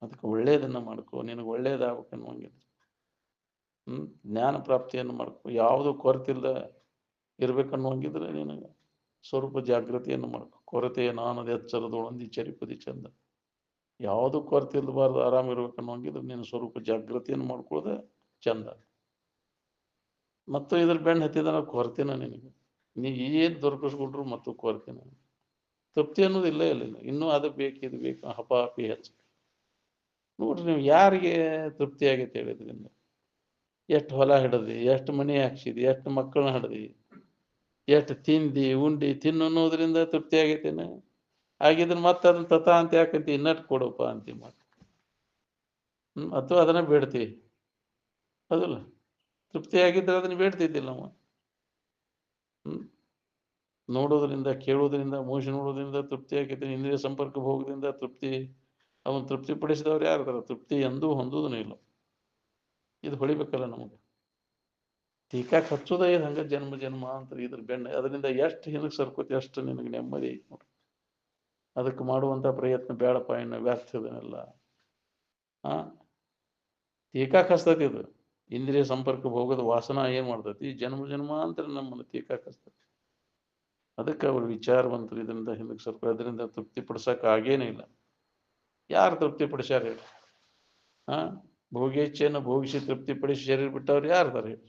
ಅದಕ್ಕೆ ಒಳ್ಳೇದನ್ನು ಮಾಡ್ಕೋ, ನಿನಗೆ ಒಳ್ಳೇದಾಗಬೇಕನ್ನುವಂಗಿದ್ರೆ ಜ್ಞಾನ ಪ್ರಾಪ್ತಿಯನ್ನು ಮಾಡ್ಕೋ. ಯಾವುದು ಕೊರತಿಲ್ಲ ಇರ್ಬೇಕನ್ನುವಂಗಿದ್ರೆ ನಿನಗೆ ಸ್ವರೂಪ ಜಾಗೃತಿಯನ್ನು ಮಾಡ್ಕೋ. ಕೊರತೆಯ ನಾನದ ಎಚ್ಚರದೊಳಂದಿ ಚರಿಪದಿ ಚಂದ. ಯಾವುದು ಕೊರತೆ ಇಲ್ಲಬಾರ್ದು, ಆರಾಮಿರ್ಬೇಕನ್ನುವಂಗಿದ್ರೆ ನೀನು ಸ್ವರೂಪ ಜಾಗೃತಿಯನ್ನು ಮಾಡ್ಕೊಳ್ಳೋದೆ ಚಂದ. ಮತ್ತು ಇದ್ರ ಬೆನ್ನು ಹತ್ತಿದ ಕೊರತೆನ ನಿನಗೆ, ನೀ ಏನು ದೊರಕಿಸ್ಬಿಟ್ರು ಮತ್ತು ಕೊರತೆನ. ತೃಪ್ತಿ ಅನ್ನೋದು ಇಲ್ಲೇ ಇಲ್ಲ. ಇನ್ನೂ ಅದು ಬೇಕು ಇದು ಬೇಕು ಹಪಾಪಿ ಹೆಚ್ಚು. ನೋಡ್ರಿ ನೀವು ಯಾರಿಗೆ ತೃಪ್ತಿ ಆಗೈತೆ ಹೇಳಿದ್ರಿಂದ? ಎಷ್ಟು ಹೊಲ ಹಿಡದಿ, ಎಷ್ಟು ಮನೆ ಹಾಕ್ಸಿದಿ, ಎಷ್ಟು ಮಕ್ಕಳನ್ನ ಹಿಡ್ದಿ, ಎಷ್ಟು ತಿಂದಿ ಉಂಡಿ. ತಿನ್ನು ಅನ್ನೋದ್ರಿಂದ ತೃಪ್ತಿ ಆಗೈತೇನೆ? ಆಗಿದ್ರೆ ಮತ್ತೆ ಅದನ್ನ ತತ ಅಂತ ಯಾಕಂತಿ, ಇನ್ನಟ್ಟು ಕೊಡಪ್ಪ ಅಂತೀವಿ ಮತ್ತೆ. ಅಥವಾ ಅದನ್ನ ಬೇಡ್ತೀವಿ, ಅದಲ್ಲ ತೃಪ್ತಿ ಆಗಿದ್ರೆ ಅದನ್ನ ಬೇಡ್ತಿದ್ದಿಲ್ಲ ನಾವು. ನೋಡೋದ್ರಿಂದ, ಕೇಳೋದ್ರಿಂದ, ಮೋಶ ನೋಡೋದ್ರಿಂದ ತೃಪ್ತಿ ಆಗೈತೆ. ಇಂದ್ರಿಯ ಸಂಪರ್ಕ ಭೋಗದಿಂದ ತೃಪ್ತಿ, ಅವನು ತೃಪ್ತಿಪಡಿಸಿದವ್ರು ಯಾರ್ದಾರ? ತೃಪ್ತಿ ಎಂದೂ ಹೊಂದೋದೂ ಇಲ್ಲ. ಇದು ಹೊಳಿಬೇಕಲ್ಲ ನಮಗೆ. ಟೀಕಾಕ್ ಹಚ್ಚೋದ ಇದು ಹಂಗ ಜನ್ಮ ಜನ್ಮಾಂತರ ಇದ್ರ ಬೆಣ್ಣೆ. ಅದರಿಂದ ಎಷ್ಟು ಹಿಂದಕ್ಕೆ ಸರ್ಕೋತಿ ಅಷ್ಟು ನಿನಗೆ ನೆಮ್ಮದಿ ಐತಿ ನೋಡಿ. ಅದಕ್ಕೆ ಮಾಡುವಂಥ ಪ್ರಯತ್ನ ಬೇಡಪ್ಪ, ಇನ್ನು ವ್ಯರ್ಥದನ್ನೆಲ್ಲ. ಟೀಕಾಕ್ ಹಚ್ತೈತಿ ಇದು. ಇಂದ್ರಿಯ ಸಂಪರ್ಕ ಭೋಗದ ವಾಸನ ಏನು ಮಾಡ್ತೈತಿ? ಜನ್ಮ ಜನ್ಮಾಂತರ ನಮ್ಮನ್ನು ಟೀಕಾಕ್ ಹಚ್ತೈತಿ. ಅದಕ್ಕೆ ಅವರು ವಿಚಾರವಂತರು ಇದರಿಂದ ಹಿಂದಕ್ಕೆ ಸರ್ಕೊ. ಅದರಿಂದ ತೃಪ್ತಿ ಪಡಿಸೋಕೆ ಆಗೇನೇ ಇಲ್ಲ. ಯಾರು ತೃಪ್ತಿ ಪಡಿಸ್ಯಾರ ಹೇಳಿ? ಭೋಗೇಚ್ಛೆಯನ್ನು ಭೋಗಿಸಿ ತೃಪ್ತಿಪಡಿಸಿ ಶರೀರ ಬಿಟ್ಟವ್ರು ಯಾರ್ದಾರ ಹೇಳಿ?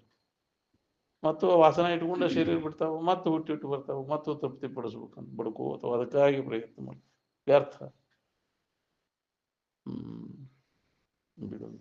ಮತ್ತು ವಾಸನ ಇಟ್ಕೊಂಡು ಶರೀರ ಬಿಡ್ತಾವೆ, ಮತ್ತು ಹುಟ್ಟಿಟ್ಟು ಬರ್ತಾವೆ, ಮತ್ತು ತೃಪ್ತಿ ಪಡಿಸ್ಬೇಕಂತ ಬಡ್ಕೋ ಅಥವಾ ಅದಕ್ಕಾಗಿ ಪ್ರಯತ್ನ ಮಾಡಿ ವ್ಯರ್ಥ. ಬಿಡೋಣ.